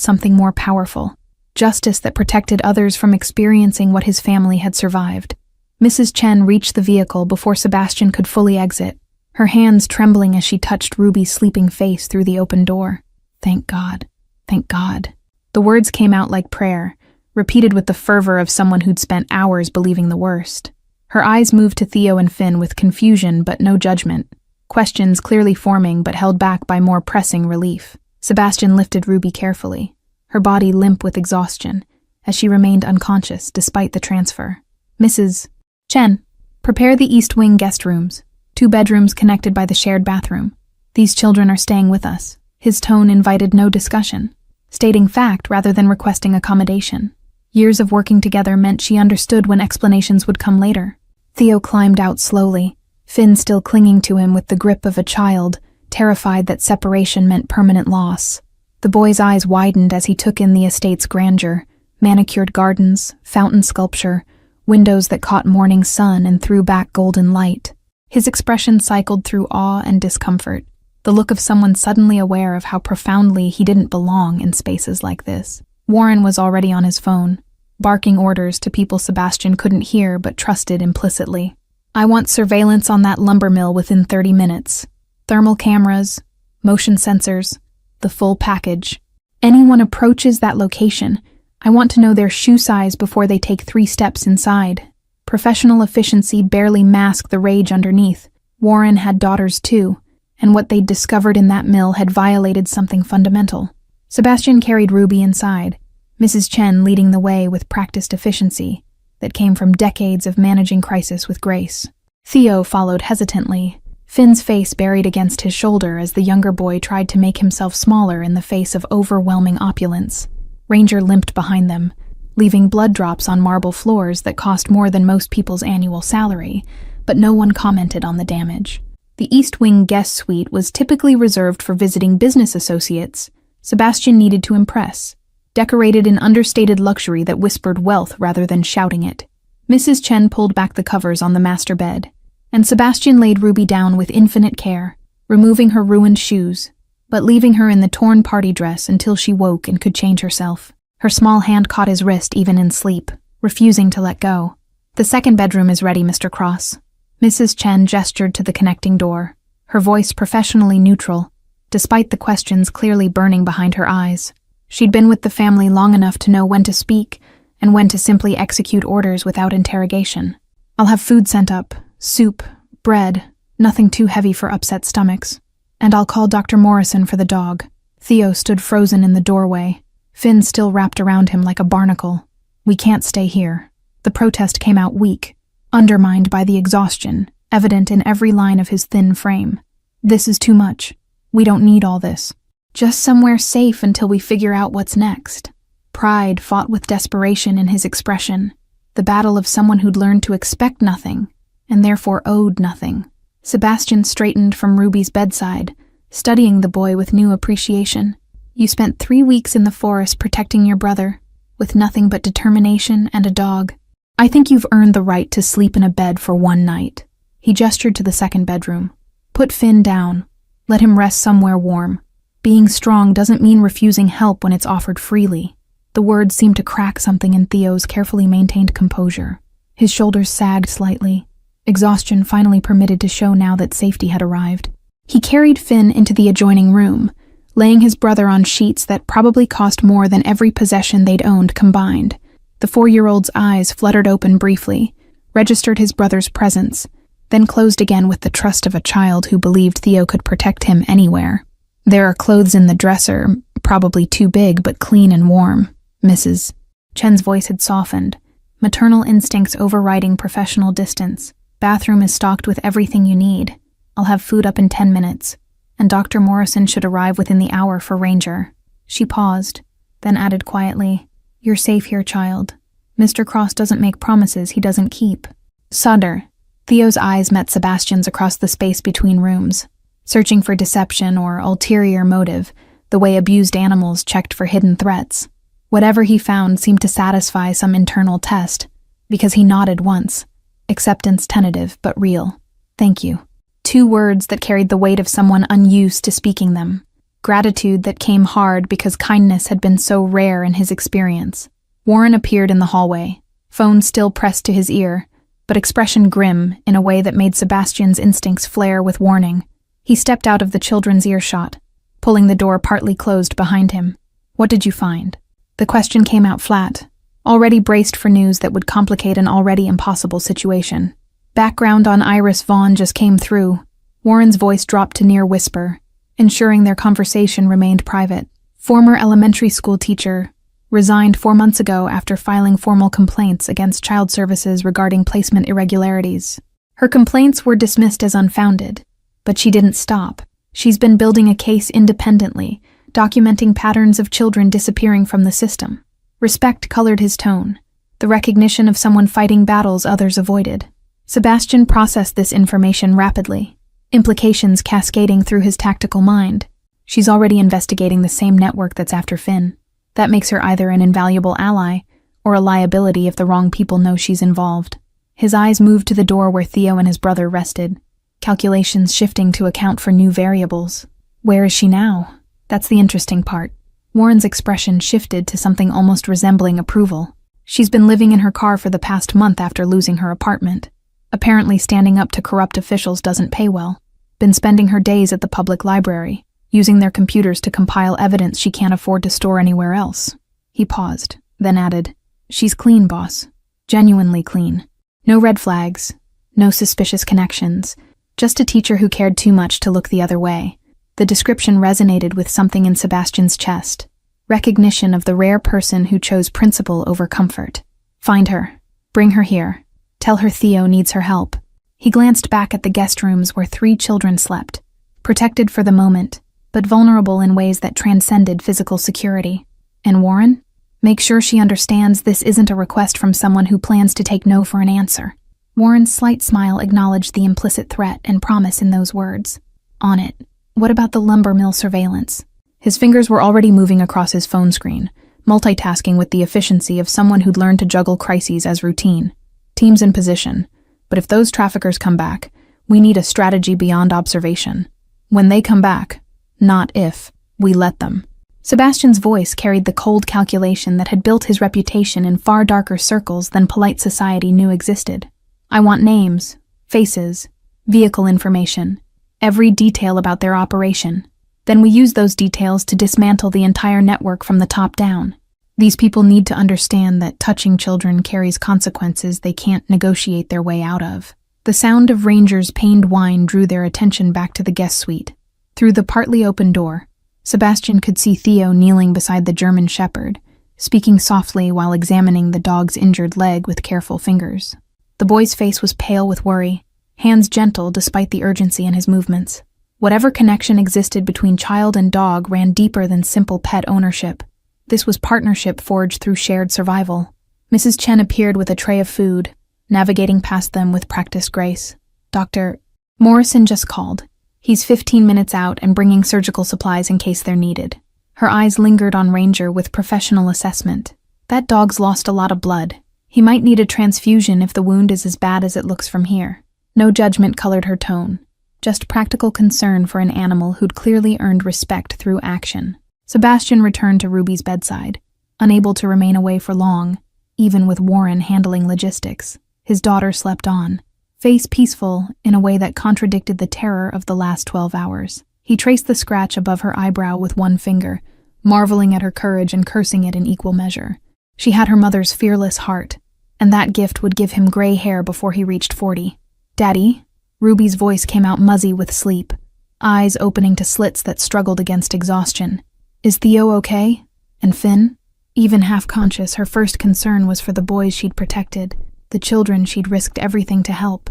something more powerful, justice that protected others from experiencing what his family had survived. Mrs. Chen reached the vehicle before Sebastian could fully exit, her hands trembling as she touched Ruby's sleeping face through the open door. Thank God. Thank God. The words came out like prayer, repeated with the fervor of someone who'd spent hours believing the worst. Her eyes moved to Theo and Finn with confusion but no judgment, questions clearly forming but held back by more pressing relief. Sebastian lifted Ruby carefully, her body limp with exhaustion, as she remained unconscious despite the transfer. Mrs. Chen, prepare the East Wing guest rooms, 2 bedrooms connected by the shared bathroom. These children are staying with us. His tone invited no discussion, stating fact rather than requesting accommodation. Years of working together meant she understood when explanations would come later. Theo climbed out slowly, Finn still clinging to him with the grip of a child, terrified that separation meant permanent loss. The boy's eyes widened as he took in the estate's grandeur, manicured gardens, fountain sculpture, windows that caught morning sun and threw back golden light. His expression cycled through awe and discomfort, the look of someone suddenly aware of how profoundly he didn't belong in spaces like this. Warren was already on his phone, barking orders to people Sebastian couldn't hear but trusted implicitly. I want surveillance on that lumber mill within 30 minutes. Thermal cameras, motion sensors, the full package. Anyone approaches that location, I want to know their shoe size before they take 3 steps inside. Professional efficiency barely masked the rage underneath. Warren had daughters too, and what they'd discovered in that mill had violated something fundamental. Sebastian carried Ruby inside, Mrs. Chen leading the way with practiced efficiency that came from decades of managing crisis with grace. Theo followed hesitantly, Finn's face buried against his shoulder as the younger boy tried to make himself smaller in the face of overwhelming opulence. Ranger limped behind them, leaving blood drops on marble floors that cost more than most people's annual salary, but no one commented on the damage. The East Wing guest suite was typically reserved for visiting business associates Sebastian needed to impress, decorated in understated luxury that whispered wealth rather than shouting it. Mrs. Chen pulled back the covers on the master bed, and Sebastian laid Ruby down with infinite care, removing her ruined shoes, but leaving her in the torn party dress until she woke and could change herself. Her small hand caught his wrist even in sleep, refusing to let go. The second bedroom is ready, Mr. Cross. Mrs. Chen gestured to the connecting door, her voice professionally neutral, despite the questions clearly burning behind her eyes. She'd been with the family long enough to know when to speak and when to simply execute orders without interrogation. I'll have food sent up, soup, bread, nothing too heavy for upset stomachs. And I'll call Dr. Morrison for the dog. Theo stood frozen in the doorway, Finn still wrapped around him like a barnacle. We can't stay here. The protest came out weak, undermined by the exhaustion, evident in every line of his thin frame. This is too much. We don't need all this. Just somewhere safe until we figure out what's next. Pride fought with desperation in his expression, the battle of someone who'd learned to expect nothing, and therefore owed nothing. Sebastian straightened from Ruby's bedside, studying the boy with new appreciation. You spent 3 weeks in the forest protecting your brother, with nothing but determination and a dog. I think you've earned the right to sleep in a bed for 1 night. He gestured to the second bedroom. Put Finn down. Let him rest somewhere warm. Being strong doesn't mean refusing help when it's offered freely. The words seemed to crack something in Theo's carefully maintained composure. His shoulders sagged slightly, exhaustion finally permitted to show now that safety had arrived. He carried Finn into the adjoining room, laying his brother on sheets that probably cost more than every possession they'd owned combined. The 4-year-old's eyes fluttered open briefly, registered his brother's presence, then closed again with the trust of a child who believed Theo could protect him anywhere. There are clothes in the dresser, probably too big but clean and warm, Mrs. Chen's voice had softened, maternal instincts overriding professional distance. Bathroom is stocked with everything you need. I'll have food up in 10 minutes, and Dr. Morrison should arrive within the hour for Ranger. She paused, then added quietly, You're safe here, child. Mr. Cross doesn't make promises he doesn't keep. Sutter. Theo's eyes met Sebastian's across the space between rooms, searching for deception or ulterior motive, the way abused animals checked for hidden threats. Whatever he found seemed to satisfy some internal test, because he nodded once, acceptance tentative but real. Thank you. 2 words that carried the weight of someone unused to speaking them. Gratitude that came hard because kindness had been so rare in his experience. Warren appeared in the hallway, phone still pressed to his ear, but expression grim in a way that made Sebastian's instincts flare with warning. He stepped out of the children's earshot, pulling the door partly closed behind him. What did you find? The question came out flat, already braced for news that would complicate an already impossible situation. Background on Iris Vaughn just came through. Warren's voice dropped to near whisper, ensuring their conversation remained private. Former elementary school teacher, resigned 4 months ago after filing formal complaints against child services regarding placement irregularities. Her complaints were dismissed as unfounded, but she didn't stop. She's been building a case independently, documenting patterns of children disappearing from the system. Respect colored his tone, the recognition of someone fighting battles others avoided. Sebastian processed this information rapidly, implications cascading through his tactical mind. She's already investigating the same network that's after Finn. That makes her either an invaluable ally or a liability if the wrong people know she's involved. His eyes moved to the door where Theo and his brother rested, calculations shifting to account for new variables. Where is she now? That's the interesting part. Warren's expression shifted to something almost resembling approval. She's been living in her car for the past month after losing her apartment. Apparently standing up to corrupt officials doesn't pay well. Been spending her days at the public library, using their computers to compile evidence she can't afford to store anywhere else. He paused, then added, "She's clean, boss. Genuinely clean. No red flags, no suspicious connections, just a teacher who cared too much to look the other way." The description resonated with something in Sebastian's chest. Recognition of the rare person who chose principle over comfort. Find her. Bring her here. Tell her Theo needs her help. He glanced back at the guest rooms where 3 children slept, protected for the moment, but vulnerable in ways that transcended physical security. And Warren? Make sure she understands this isn't a request from someone who plans to take no for an answer. Warren's slight smile acknowledged the implicit threat and promise in those words. On it. What about the lumber mill surveillance? His fingers were already moving across his phone screen, multitasking with the efficiency of someone who'd learned to juggle crises as routine. Teams in position. But if those traffickers come back, we need a strategy beyond observation. When they come back, not if, we let them. Sebastian's voice carried the cold calculation that had built his reputation in far darker circles than polite society knew existed. I want names, faces, vehicle information, every detail about their operation. Then we use those details to dismantle the entire network from the top down. These people need to understand that touching children carries consequences they can't negotiate their way out of. The sound of Ranger's pained whine drew their attention back to the guest suite. Through the partly open door, Sebastian could see Theo kneeling beside the German shepherd, speaking softly while examining the dog's injured leg with careful fingers. The boy's face was pale with worry, hands gentle despite the urgency in his movements. Whatever connection existed between child and dog ran deeper than simple pet ownership. This was partnership forged through shared survival. Mrs. Chen appeared with a tray of food, navigating past them with practiced grace. Dr. Morrison just called. He's 15 minutes out and bringing surgical supplies in case they're needed. Her eyes lingered on Ranger with professional assessment. That dog's lost a lot of blood. He might need a transfusion if the wound is as bad as it looks from here. No judgment colored her tone, just practical concern for an animal who'd clearly earned respect through action. Sebastian returned to Ruby's bedside, unable to remain away for long, even with Warren handling logistics. His daughter slept on, face peaceful in a way that contradicted the terror of the last 12 hours. He traced the scratch above her eyebrow with one finger, marveling at her courage and cursing it in equal measure. She had her mother's fearless heart, and that gift would give him gray hair before he reached 40. "Daddy?" Ruby's voice came out muzzy with sleep, eyes opening to slits that struggled against exhaustion. "Is Theo okay? And Finn?" Even half-conscious, her first concern was for the boys she'd protected, the children she'd risked everything to help.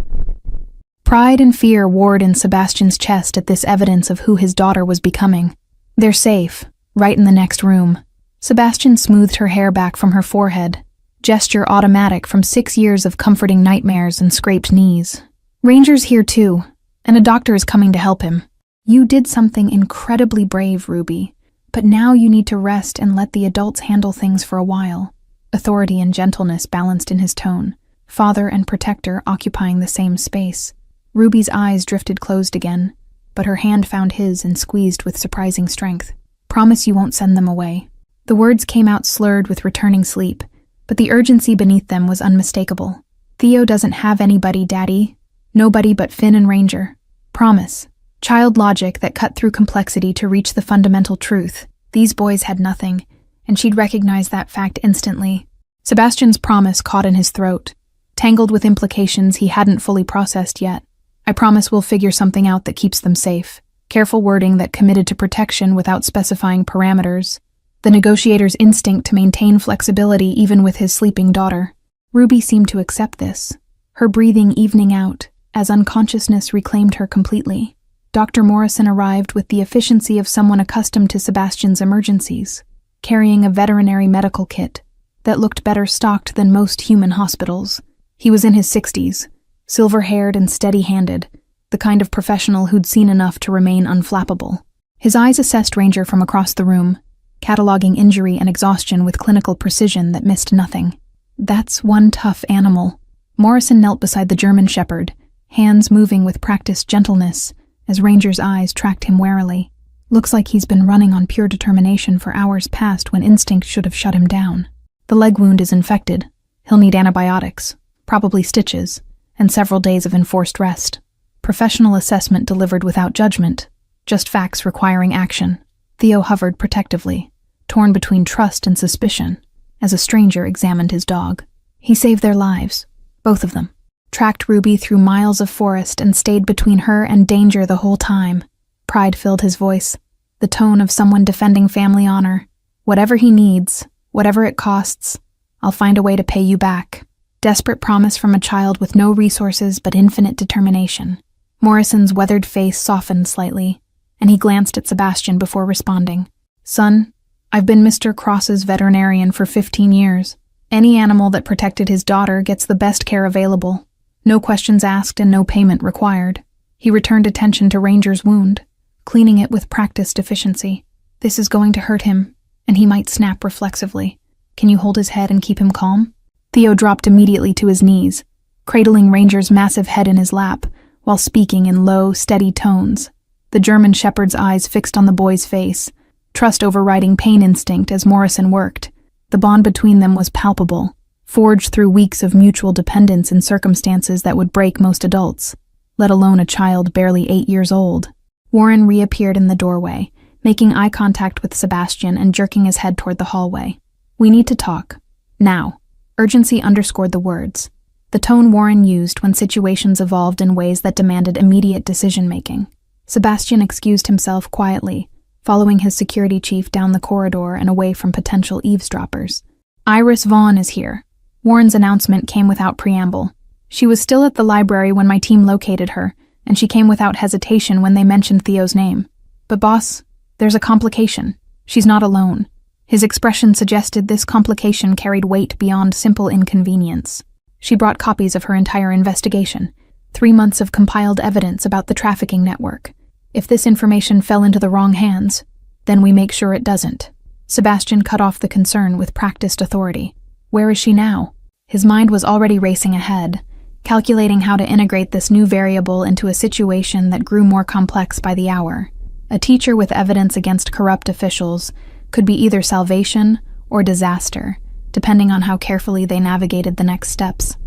Pride and fear warred in Sebastian's chest at this evidence of who his daughter was becoming. "They're safe, right in the next room." Sebastian smoothed her hair back from her forehead, gesture automatic from 6 years of comforting nightmares and scraped knees. "Ranger's here too, and a doctor is coming to help him. You did something incredibly brave, Ruby. But now you need to rest and let the adults handle things for a while." Authority and gentleness balanced in his tone, father and protector occupying the same space. Ruby's eyes drifted closed again, but her hand found his and squeezed with surprising strength. "Promise you won't send them away." The words came out slurred with returning sleep, but the urgency beneath them was unmistakable. "Theo doesn't have anybody, Daddy. Nobody but Finn and Ranger. Promise." Child logic that cut through complexity to reach the fundamental truth. These boys had nothing, and she'd recognize that fact instantly. Sebastian's promise caught in his throat, tangled with implications he hadn't fully processed yet. I promise we'll figure something out that keeps them safe. Careful wording that committed to protection without specifying parameters. The negotiator's instinct to maintain flexibility even with his sleeping daughter. Ruby seemed to accept this, her breathing evening out as unconsciousness reclaimed her completely. Dr. Morrison arrived with the efficiency of someone accustomed to Sebastian's emergencies, carrying a veterinary medical kit that looked better stocked than most human hospitals. He was in his 60s, silver-haired and steady-handed, the kind of professional who'd seen enough to remain unflappable. His eyes assessed Ranger from across the room, cataloging injury and exhaustion with clinical precision that missed nothing. That's one tough animal. Morrison knelt beside the German shepherd, hands moving with practiced gentleness as Ranger's eyes tracked him warily. Looks like he's been running on pure determination for hours past when instinct should have shut him down. The leg wound is infected. He'll need antibiotics, probably stitches, and several days of enforced rest. Professional assessment delivered without judgment, just facts requiring action. Theo hovered protectively, torn between trust and suspicion, as a stranger examined his dog. He saved their lives, both of them. Tracked Ruby through miles of forest and stayed between her and danger the whole time. Pride filled his voice, the tone of someone defending family honor. Whatever he needs, whatever it costs, I'll find a way to pay you back. Desperate promise from a child with no resources but infinite determination. Morrison's weathered face softened slightly, and he glanced at Sebastian before responding. Son, I've been Mr. Cross's veterinarian for 15 years. Any animal that protected his daughter gets the best care available. No questions asked and no payment required. He returned attention to Ranger's wound, cleaning it with practiced efficiency. This is going to hurt him, and he might snap reflexively. Can you hold his head and keep him calm? Theo dropped immediately to his knees, cradling Ranger's massive head in his lap, while speaking in low, steady tones. The German shepherd's eyes fixed on the boy's face, trust overriding pain instinct as Morrison worked. The bond between them was palpable, forged through weeks of mutual dependence in circumstances that would break most adults, let alone a child barely 8 years old. Warren reappeared in the doorway, making eye contact with Sebastian and jerking his head toward the hallway. We need to talk. Now. Urgency underscored the words, the tone Warren used when situations evolved in ways that demanded immediate decision-making. Sebastian excused himself quietly, following his security chief down the corridor and away from potential eavesdroppers. Iris Vaughn is here. Warren's announcement came without preamble. She was still at the library when my team located her, and she came without hesitation when they mentioned Theo's name. But boss, there's a complication. She's not alone. His expression suggested this complication carried weight beyond simple inconvenience. She brought copies of her entire investigation, 3 months of compiled evidence about the trafficking network. If this information fell into the wrong hands, then we make sure it doesn't. Sebastian cut off the concern with practiced authority. Where is she now? His mind was already racing ahead, calculating how to integrate this new variable into a situation that grew more complex by the hour. A teacher with evidence against corrupt officials could be either salvation or disaster, depending on how carefully they navigated the next steps.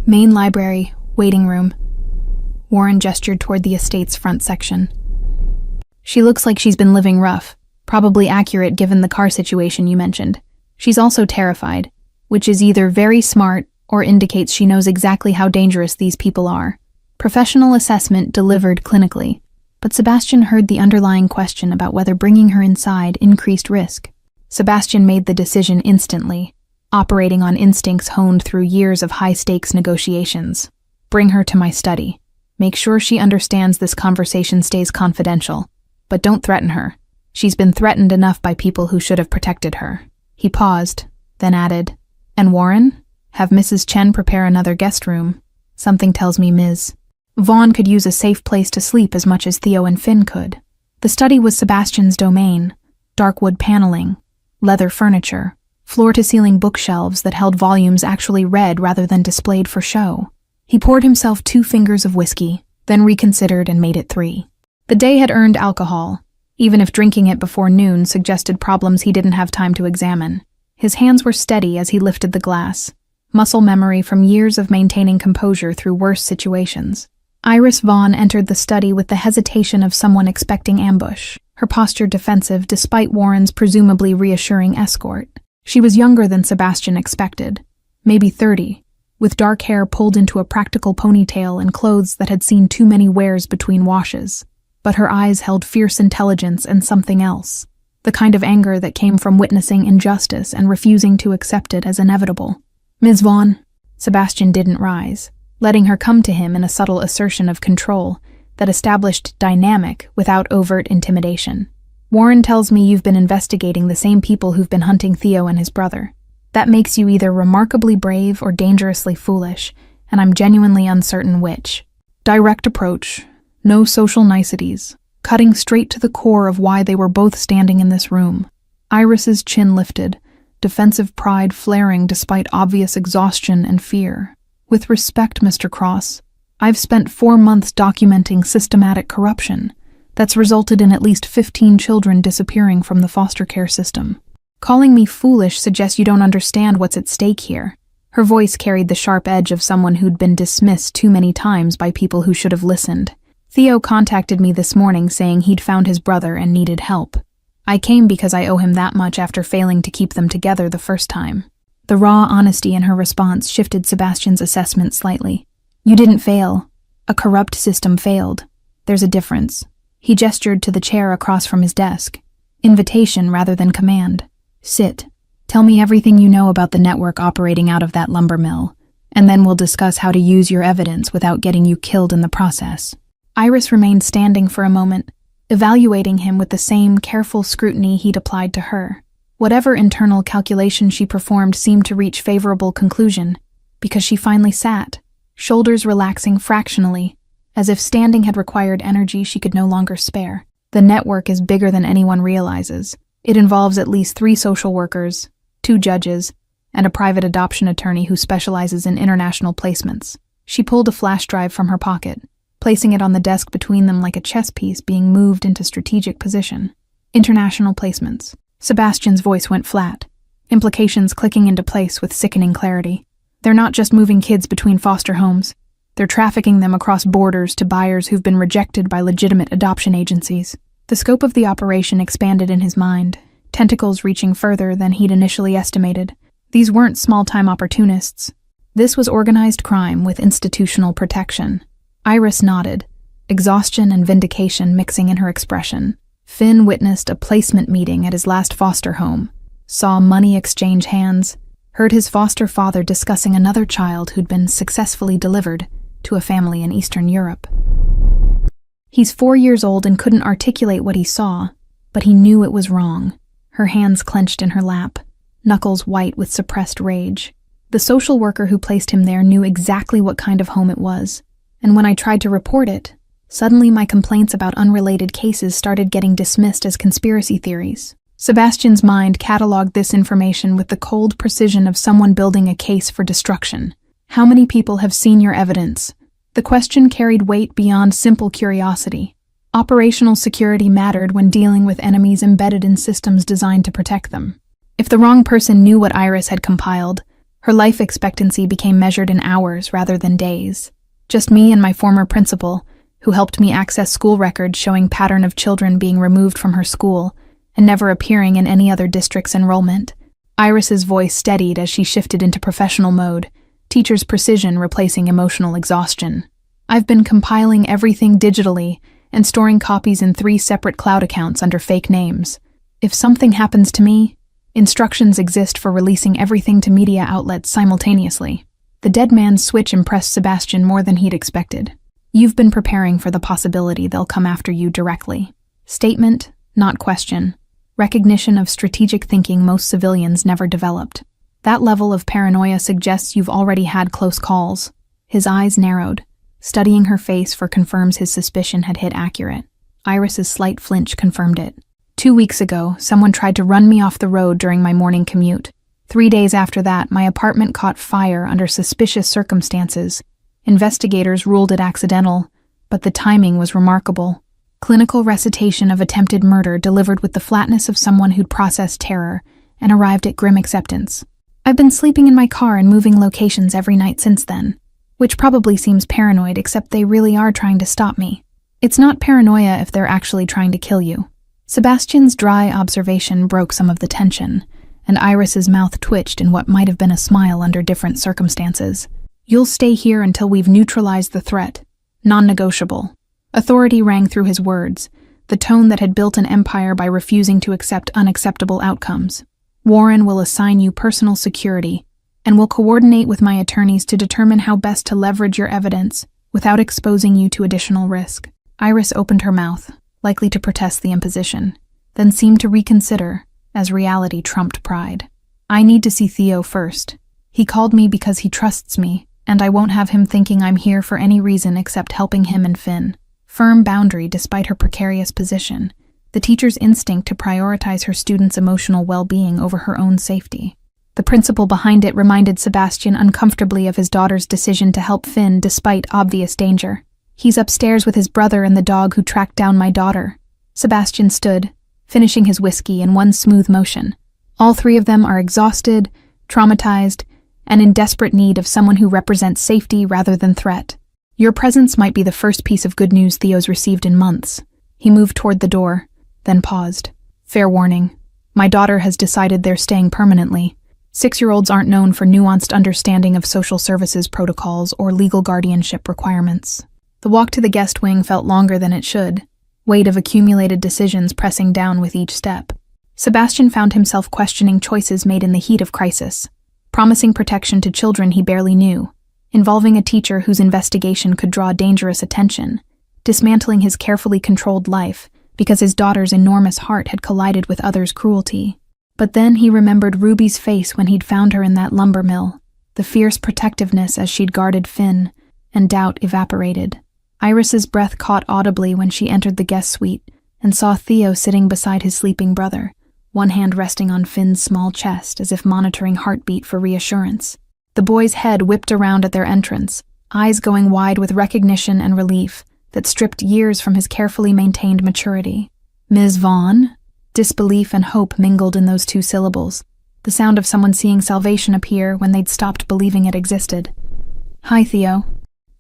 Main library, waiting room. Warren gestured toward the estate's front section. She looks like she's been living rough, probably accurate given the car situation you mentioned. She's also terrified, which is either very smart or indicates she knows exactly how dangerous these people are. Professional assessment delivered clinically, but Sebastian heard the underlying question about whether bringing her inside increased risk. Sebastian made the decision instantly, operating on instincts honed through years of high-stakes negotiations. Bring her to my study. Make sure she understands this conversation stays confidential, but don't threaten her. She's been threatened enough by people who should have protected her. He paused, then added, And Warren? Have Mrs. Chen prepare another guest room. Something tells me Ms. Vaughn could use a safe place to sleep as much as Theo and Finn could. The study was Sebastian's domain. Dark wood paneling, leather furniture, floor-to-ceiling bookshelves that held volumes actually read rather than displayed for show. He poured himself 2 fingers of whiskey, then reconsidered and made it 3. The day had earned alcohol, even if drinking it before noon suggested problems he didn't have time to examine. His hands were steady as he lifted the glass, muscle memory from years of maintaining composure through worse situations. Iris Vaughn entered the study with the hesitation of someone expecting ambush. her posture defensive despite Warren's presumably reassuring escort. She was younger than Sebastian expected, maybe 30, with dark hair pulled into a practical ponytail and clothes that had seen too many wears between washes. But her eyes held fierce intelligence and something else, the kind of anger that came from witnessing injustice and refusing to accept it as inevitable. "Ms. Vaughn." Sebastian didn't rise, letting her come to him in a subtle assertion of control that established dynamic without overt intimidation. "Warren tells me you've been investigating the same people who've been hunting Theo and his brother. That makes you either remarkably brave or dangerously foolish, and I'm genuinely uncertain which." Direct approach, no social niceties, cutting straight to the core of why they were both standing in this room. Iris's chin lifted, defensive pride flaring despite obvious exhaustion and fear. "With respect, Mr. Cross, I've spent 4 months documenting systematic corruption that's resulted in at least 15 children disappearing from the foster care system. Calling me foolish suggests you don't understand what's at stake here." Her voice carried the sharp edge of someone who'd been dismissed too many times by people who should have listened. "Theo contacted me this morning saying he'd found his brother and needed help. I came because I owe him that much after failing to keep them together the first time." The raw honesty in her response shifted Sebastian's assessment slightly. "You didn't fail. A corrupt system failed. There's a difference." He gestured to the chair across from his desk. Invitation rather than command. "Sit. Tell me everything you know about the network operating out of that lumber mill, and then we'll discuss how to use your evidence without getting you killed in the process." Iris remained standing for a moment, evaluating him with the same careful scrutiny he'd applied to her. Whatever internal calculation she performed seemed to reach favorable conclusion, because she finally sat, shoulders relaxing fractionally, as if standing had required energy she could no longer spare. "The network is bigger than anyone realizes. It involves at least 3 social workers, 2 judges, and a private adoption attorney who specializes in international placements." She pulled a flash drive from her pocket, placing it on the desk between them like a chess piece being moved into strategic position. "International placements." Sebastian's voice went flat, implications clicking into place with sickening clarity. "They're not just moving kids between foster homes. They're trafficking them across borders to buyers who've been rejected by legitimate adoption agencies." The scope of the operation expanded in his mind, tentacles reaching further than he'd initially estimated. These weren't small-time opportunists. This was organized crime with institutional protection. Iris nodded, exhaustion and vindication mixing in her expression. Finn witnessed a placement meeting at his last foster home, saw money exchange hands, heard his foster father discussing another child who'd been successfully delivered to a family in Eastern Europe. He's 4 years old and couldn't articulate what he saw, but he knew it was wrong. Her hands clenched in her lap, knuckles white with suppressed rage. The social worker who placed him there knew exactly what kind of home it was, and when I tried to report it, suddenly my complaints about unrelated cases started getting dismissed as conspiracy theories. Sebastian's mind cataloged this information with the cold precision of someone building a case for destruction. "How many people have seen your evidence?" The question carried weight beyond simple curiosity. Operational security mattered when dealing with enemies embedded in systems designed to protect them. If the wrong person knew what Iris had compiled, her life expectancy became measured in hours rather than days. Just me and my former principal, who helped me access school records showing pattern of children being removed from her school and never appearing in any other district's enrollment. Iris's voice steadied as she shifted into professional mode, teacher's precision replacing emotional exhaustion. "I've been compiling everything digitally and storing copies in 3 separate cloud accounts under fake names. If something happens to me, instructions exist for releasing everything to media outlets simultaneously." The dead man's switch impressed Sebastian more than he'd expected. "You've been preparing for the possibility they'll come after you directly." Statement, not question. Recognition of strategic thinking most civilians never developed. That level of paranoia suggests you've already had close calls. His eyes narrowed. Studying her face confirms his suspicion had hit accurate. Iris's slight flinch confirmed it. 2 weeks ago, someone tried to run me off the road during my morning commute. 3 days after that, my apartment caught fire under suspicious circumstances. Investigators ruled it accidental, but the timing was remarkable. Clinical recitation of attempted murder delivered with the flatness of someone who'd processed terror and arrived at grim acceptance. I've been sleeping in my car and moving locations every night since then, which probably seems paranoid, except they really are trying to stop me. It's not paranoia if they're actually trying to kill you. Sebastian's dry observation broke some of the tension, and Iris's mouth twitched in what might have been a smile under different circumstances. "You'll stay here until we've neutralized the threat. Non-negotiable." Authority rang through his words, the tone that had built an empire by refusing to accept unacceptable outcomes. "Warren will assign you personal security, and will coordinate with my attorneys to determine how best to leverage your evidence without exposing you to additional risk." Iris opened her mouth, likely to protest the imposition, then seemed to reconsider, as reality trumped pride. "I need to see Theo first. He called me because he trusts me, and I won't have him thinking I'm here for any reason except helping him and Finn." Firm boundary despite her precarious position, the teacher's instinct to prioritize her students' emotional well-being over her own safety. The principle behind it reminded Sebastian uncomfortably of his daughter's decision to help Finn despite obvious danger. "He's upstairs with his brother and the dog who tracked down my daughter." Sebastian stood, finishing his whiskey in one smooth motion. "All three of them are exhausted, traumatized, and in desperate need of someone who represents safety rather than threat. Your presence might be the first piece of good news Theo's received in months." He moved toward the door, then paused. "Fair warning. My daughter has decided they're staying permanently. 6-year-olds aren't known for nuanced understanding of social services protocols or legal guardianship requirements." The walk to the guest wing felt longer than it should, weight of accumulated decisions pressing down with each step. Sebastian found himself questioning choices made in the heat of crisis, promising protection to children he barely knew, involving a teacher whose investigation could draw dangerous attention, dismantling his carefully controlled life because his daughter's enormous heart had collided with others' cruelty. But then he remembered Ruby's face when he'd found her in that lumber mill, the fierce protectiveness as she'd guarded Finn, and doubt evaporated. Iris's breath caught audibly when she entered the guest suite and saw Theo sitting beside his sleeping brother, one hand resting on Finn's small chest as if monitoring heartbeat for reassurance. The boy's head whipped around at their entrance, eyes going wide with recognition and relief that stripped years from his carefully maintained maturity. "Ms. Vaughn?" Disbelief and hope mingled in those two syllables, the sound of someone seeing salvation appear when they'd stopped believing it existed. "Hi, Theo."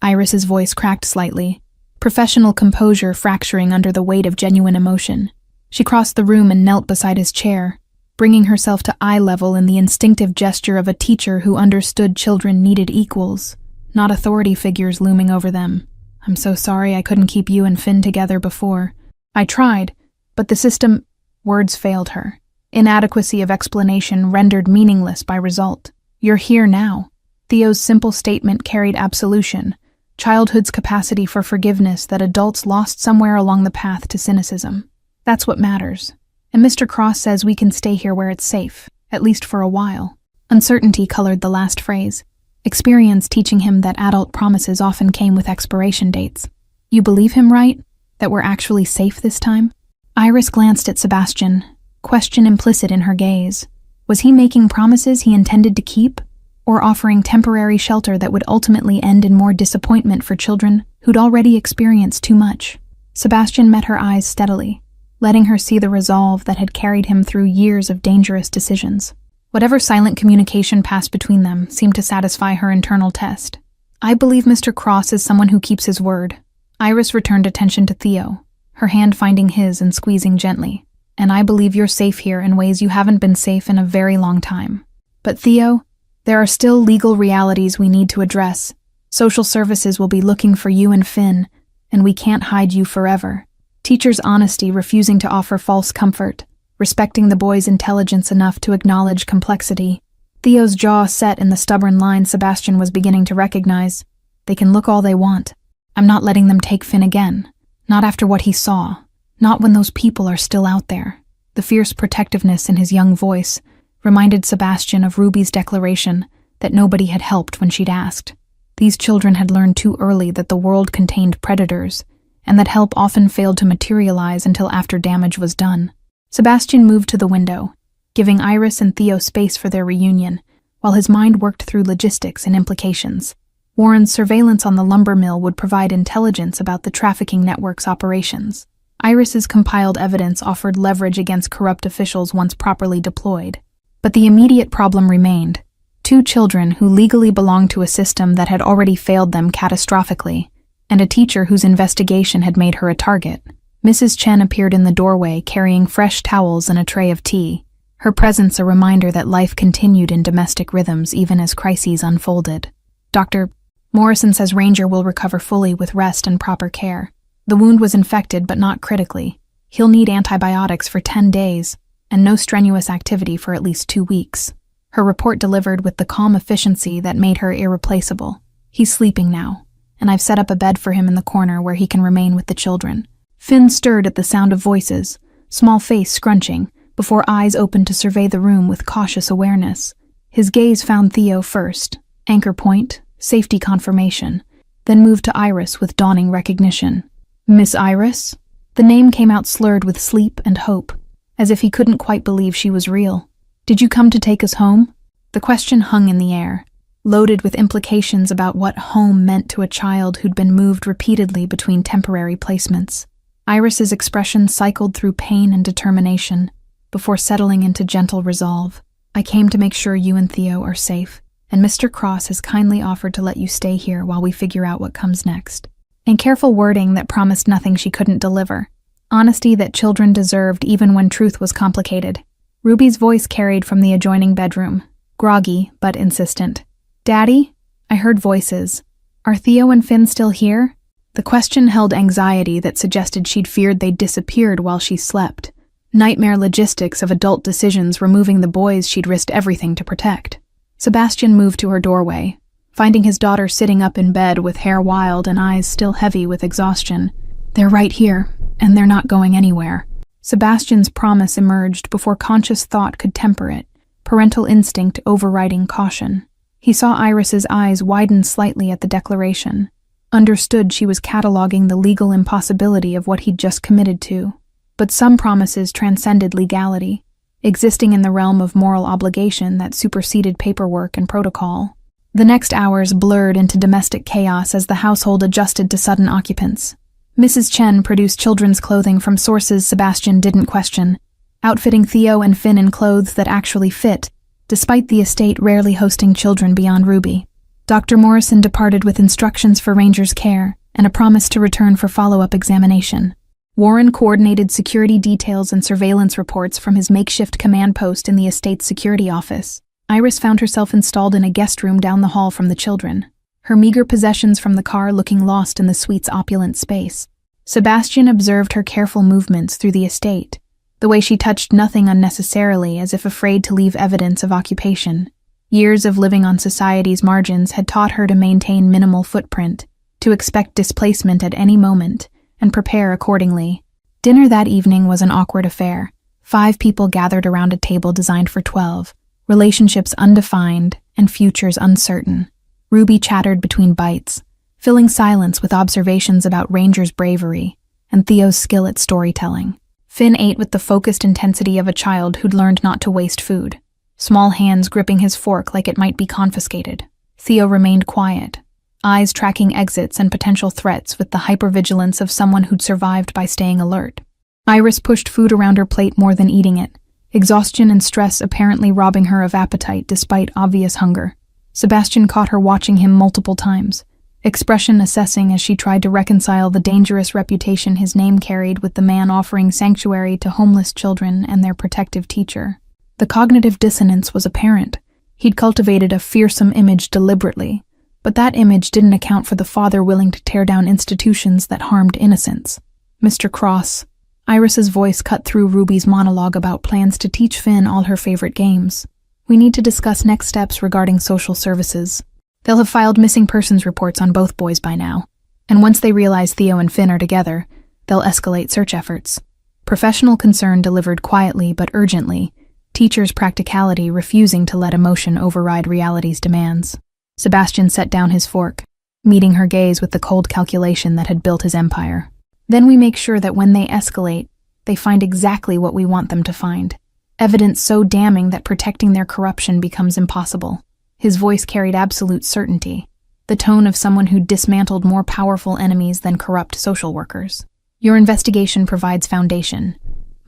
Iris's voice cracked slightly, professional composure fracturing under the weight of genuine emotion. She crossed the room and knelt beside his chair, bringing herself to eye level in the instinctive gesture of a teacher who understood children needed equals, not authority figures looming over them. "I'm so sorry I couldn't keep you and Finn together before. I tried, but the system—" Words failed her. Inadequacy of explanation rendered meaningless by result. "You're here now." Theo's simple statement carried absolution, childhood's capacity for forgiveness that adults lost somewhere along the path to cynicism. "That's what matters. And Mr. Cross says we can stay here where it's safe, at least for a while." Uncertainty colored the last phrase, experience teaching him that adult promises often came with expiration dates. "You believe him, right? That we're actually safe this time?" Iris glanced at Sebastian, question implicit in her gaze. Was he making promises he intended to keep, or offering temporary shelter that would ultimately end in more disappointment for children who'd already experienced too much? Sebastian met her eyes steadily, letting her see the resolve that had carried him through years of dangerous decisions. Whatever silent communication passed between them seemed to satisfy her internal test. "I believe Mr. Cross is someone who keeps his word." Iris returned attention to Theo, her hand finding his and squeezing gently. "And I believe you're safe here in ways you haven't been safe in a very long time. But Theo, there are still legal realities we need to address. Social services will be looking for you and Finn, and we can't hide you forever." Teacher's honesty refusing to offer false comfort, respecting the boy's intelligence enough to acknowledge complexity. Theo's jaw set in the stubborn line Sebastian was beginning to recognize. They can look all they want. I'm not letting them take Finn again. Not after what he saw. Not when those people are still out there. The fierce protectiveness in his young voice reminded Sebastian of Ruby's declaration that nobody had helped when she'd asked. These children had learned too early that the world contained predators, and that help often failed to materialize until after damage was done. Sebastian moved to the window, giving Iris and Theo space for their reunion, while his mind worked through logistics and implications. Warren's surveillance on the lumber mill would provide intelligence about the trafficking network's operations. Iris's compiled evidence offered leverage against corrupt officials once properly deployed. But the immediate problem remained. 2 children who legally belonged to a system that had already failed them catastrophically, and a teacher whose investigation had made her a target. Mrs. Chen appeared in the doorway carrying fresh towels and a tray of tea, her presence a reminder that life continued in domestic rhythms even as crises unfolded. Dr. Morrison says Ranger will recover fully with rest and proper care. The wound was infected but not critically. He'll need antibiotics for 10 days and no strenuous activity for at least 2 weeks. Her report delivered with the calm efficiency that made her irreplaceable. He's sleeping now, and I've set up a bed for him in the corner where he can remain with the children. Finn stirred at the sound of voices, small face scrunching, before eyes opened to survey the room with cautious awareness. His gaze found Theo first, anchor point, safety confirmation, then moved to Iris with dawning recognition. Miss Iris? The name came out slurred with sleep and hope, as if he couldn't quite believe she was real. Did you come to take us home? The question hung in the air, loaded with implications about what home meant to a child who'd been moved repeatedly between temporary placements. Iris's expression cycled through pain and determination, before settling into gentle resolve. I came to make sure you and Theo are safe, and Mr. Cross has kindly offered to let you stay here while we figure out what comes next. In careful wording that promised nothing she couldn't deliver. Honesty that children deserved even when truth was complicated. Ruby's voice carried from the adjoining bedroom, groggy but insistent. Daddy? I heard voices. Are Theo and Finn still here? The question held anxiety that suggested she'd feared they'd disappeared while she slept. Nightmare logistics of adult decisions removing the boys she'd risked everything to protect. Sebastian moved to her doorway, finding his daughter sitting up in bed with hair wild and eyes still heavy with exhaustion. They're right here, and they're not going anywhere. Sebastian's promise emerged before conscious thought could temper it, parental instinct overriding caution. He saw Iris's eyes widen slightly at the declaration, understood she was cataloging the legal impossibility of what he'd just committed to. But some promises transcended legality, existing in the realm of moral obligation that superseded paperwork and protocol. The next hours blurred into domestic chaos as the household adjusted to sudden occupants. Mrs. Chen produced children's clothing from sources Sebastian didn't question, outfitting Theo and Finn in clothes that actually fit, despite the estate rarely hosting children beyond Ruby. Dr. Morrison departed with instructions for Ranger's care and a promise to return for follow-up examination. Warren coordinated security details and surveillance reports from his makeshift command post in the estate's security office. Iris found herself installed in a guest room down the hall from the children, her meager possessions from the car looking lost in the suite's opulent space. Sebastian observed her careful movements through the estate, the way she touched nothing unnecessarily as if afraid to leave evidence of occupation. Years of living on society's margins had taught her to maintain minimal footprint, to expect displacement at any moment, and prepare accordingly. Dinner that evening was an awkward affair. 5 people gathered around a table designed for 12, relationships undefined and futures uncertain. Ruby chattered between bites, filling silence with observations about Ranger's bravery and Theo's skill at storytelling. Finn ate with the focused intensity of a child who'd learned not to waste food, small hands gripping his fork like it might be confiscated. Theo remained quiet, eyes tracking exits and potential threats with the hypervigilance of someone who'd survived by staying alert. Iris pushed food around her plate more than eating it, exhaustion and stress apparently robbing her of appetite despite obvious hunger. Sebastian caught her watching him multiple times, expression assessing as she tried to reconcile the dangerous reputation his name carried with the man offering sanctuary to homeless children and their protective teacher. The cognitive dissonance was apparent. He'd cultivated a fearsome image deliberately, but that image didn't account for the father willing to tear down institutions that harmed innocents. Mr. Cross. Iris's voice cut through Ruby's monologue about plans to teach Finn all her favorite games. We need to discuss next steps regarding social services. They'll have filed missing persons reports on both boys by now, and once they realize Theo and Finn are together, they'll escalate search efforts. Professional concern delivered quietly but urgently, teachers' practicality refusing to let emotion override reality's demands. Sebastian set down his fork, meeting her gaze with the cold calculation that had built his empire. Then we make sure that when they escalate, they find exactly what we want them to find. Evidence so damning that protecting their corruption becomes impossible. His voice carried absolute certainty, the tone of someone who dismantled more powerful enemies than corrupt social workers. Your investigation provides foundation.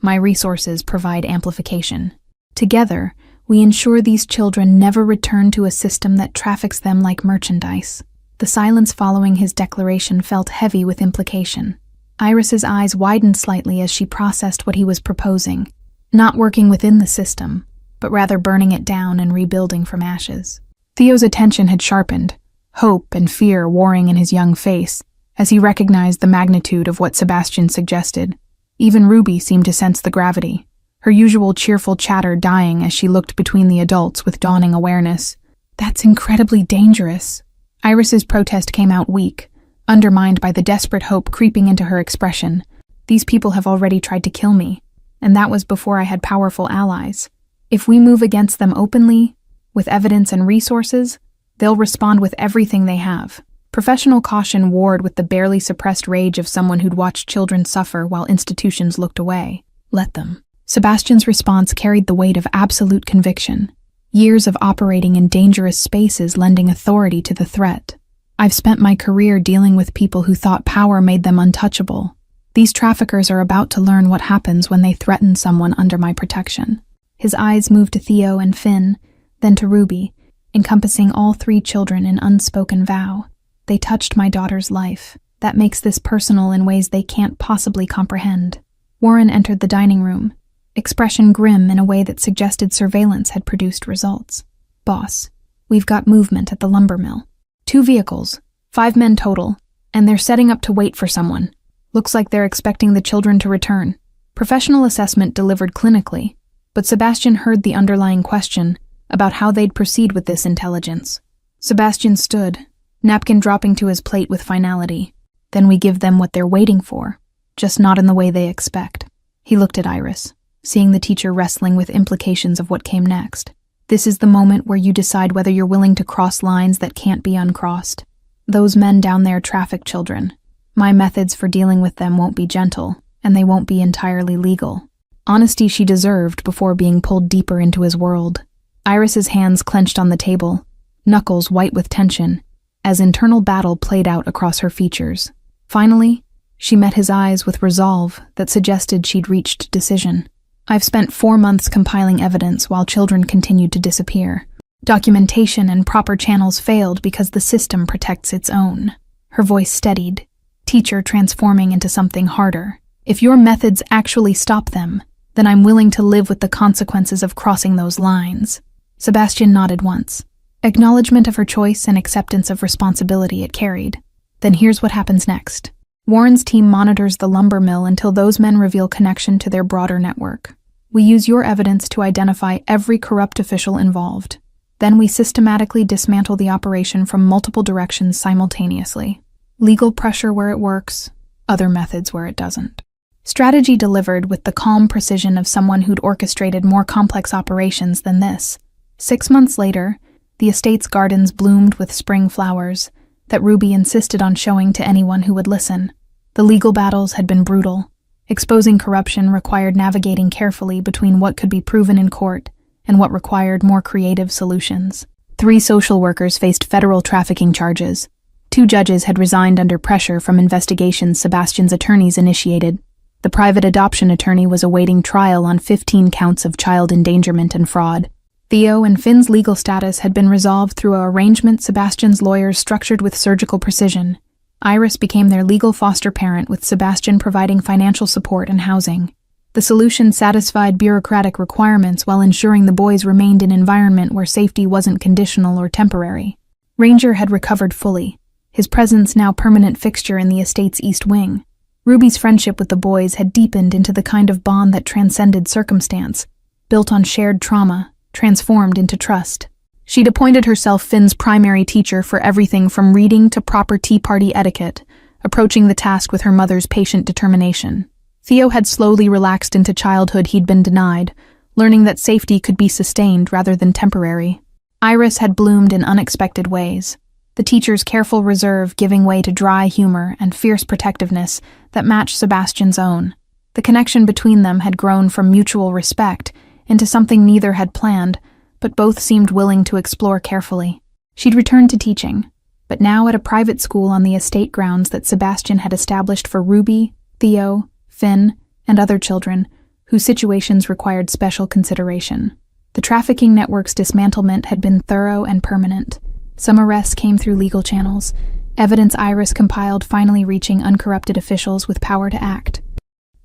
My resources provide amplification. Together, we ensure these children never return to a system that traffics them like merchandise. The silence following his declaration felt heavy with implication. Iris's eyes widened slightly as she processed what he was proposing, not working within the system, but rather burning it down and rebuilding from ashes. Theo's attention had sharpened, hope and fear warring in his young face, as he recognized the magnitude of what Sebastian suggested. Even Ruby seemed to sense the gravity, her usual cheerful chatter dying as she looked between the adults with dawning awareness. That's incredibly dangerous. Iris's protest came out weak, undermined by the desperate hope creeping into her expression. These people have already tried to kill me, and that was before I had powerful allies. If we move against them openly, with evidence and resources, they'll respond with everything they have. Professional caution warred with the barely suppressed rage of someone who'd watched children suffer while institutions looked away. Let them. Sebastian's response carried the weight of absolute conviction. Years of operating in dangerous spaces lending authority to the threat. I've spent my career dealing with people who thought power made them untouchable. These traffickers are about to learn what happens when they threaten someone under my protection. His eyes moved to Theo and Finn, then to Ruby, encompassing all three children in unspoken vow. They touched my daughter's life. That makes this personal in ways they can't possibly comprehend. Warren entered the dining room, expression grim in a way that suggested surveillance had produced results. Boss, we've got movement at the lumber mill. 2 vehicles, 5 men total, and they're setting up to wait for someone. Looks like they're expecting the children to return. Professional assessment delivered clinically, but Sebastian heard the underlying question about how they'd proceed with this intelligence. Sebastian stood, napkin dropping to his plate with finality. Then we give them what they're waiting for, just not in the way they expect. He looked at Iris, seeing the teacher wrestling with implications of what came next. This is the moment where you decide whether you're willing to cross lines that can't be uncrossed. Those men down there traffic children. My methods for dealing with them won't be gentle, and they won't be entirely legal. Honesty she deserved before being pulled deeper into his world. Iris's hands clenched on the table, knuckles white with tension, as internal battle played out across her features. Finally, she met his eyes with resolve that suggested she'd reached decision. I've spent 4 months compiling evidence while children continued to disappear. Documentation and proper channels failed because the system protects its own. Her voice steadied, teacher transforming into something harder. If your methods actually stop them, then I'm willing to live with the consequences of crossing those lines. Sebastian nodded once. Acknowledgement of her choice and acceptance of responsibility it carried. Then here's what happens next. Warren's team monitors the lumber mill until those men reveal connection to their broader network. We use your evidence to identify every corrupt official involved. Then we systematically dismantle the operation from multiple directions simultaneously. Legal pressure where it works, other methods where it doesn't. Strategy delivered with the calm precision of someone who'd orchestrated more complex operations than this. 6 months later, the estate's gardens bloomed with spring flowers that Ruby insisted on showing to anyone who would listen. The legal battles had been brutal. Exposing corruption required navigating carefully between what could be proven in court and what required more creative solutions. 3 social workers faced federal trafficking charges. 2 judges had resigned under pressure from investigations Sebastian's attorneys initiated. The private adoption attorney was awaiting trial on 15 counts of child endangerment and fraud. Theo and Finn's legal status had been resolved through an arrangement Sebastian's lawyers structured with surgical precision. Iris became their legal foster parent, with Sebastian providing financial support and housing. The solution satisfied bureaucratic requirements while ensuring the boys remained in an environment where safety wasn't conditional or temporary. Ranger had recovered fully, his presence now permanent fixture in the estate's east wing. Ruby's friendship with the boys had deepened into the kind of bond that transcended circumstance, built on shared trauma, transformed into trust. She'd appointed herself Finn's primary teacher for everything from reading to proper tea party etiquette, approaching the task with her mother's patient determination. Theo had slowly relaxed into childhood he'd been denied, learning that safety could be sustained rather than temporary. Iris had bloomed in unexpected ways, the teacher's careful reserve giving way to dry humor and fierce protectiveness that matched Sebastian's own. The connection between them had grown from mutual respect into something neither had planned, but both seemed willing to explore carefully. She'd returned to teaching, but now at a private school on the estate grounds that Sebastian had established for Ruby, Theo, Finn, and other children whose situations required special consideration. The trafficking network's dismantlement had been thorough and permanent. Some arrests came through legal channels, evidence Iris compiled finally reaching uncorrupted officials with power to act.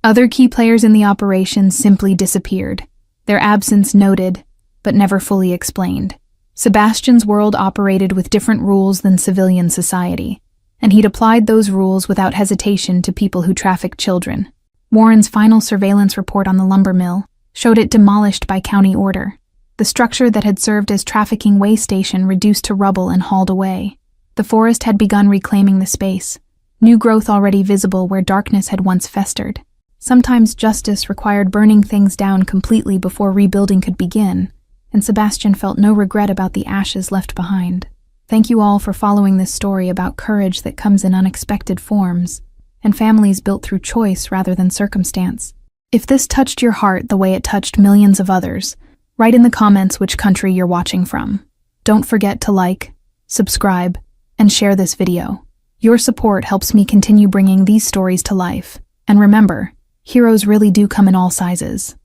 Other key players in the operation simply disappeared, their absence noted, but never fully explained. Sebastian's world operated with different rules than civilian society, and he'd applied those rules without hesitation to people who trafficked children. Warren's final surveillance report on the lumber mill showed it demolished by county order. The structure that had served as trafficking way station reduced to rubble and hauled away. The forest had begun reclaiming the space, new growth already visible where darkness had once festered. Sometimes justice required burning things down completely before rebuilding could begin, and Sebastian felt no regret about the ashes left behind. Thank you all for following this story about courage that comes in unexpected forms, and families built through choice rather than circumstance. If this touched your heart the way it touched millions of others, write in the comments which country you're watching from. Don't forget to like, subscribe, and share this video. Your support helps me continue bringing these stories to life. And remember, heroes really do come in all sizes.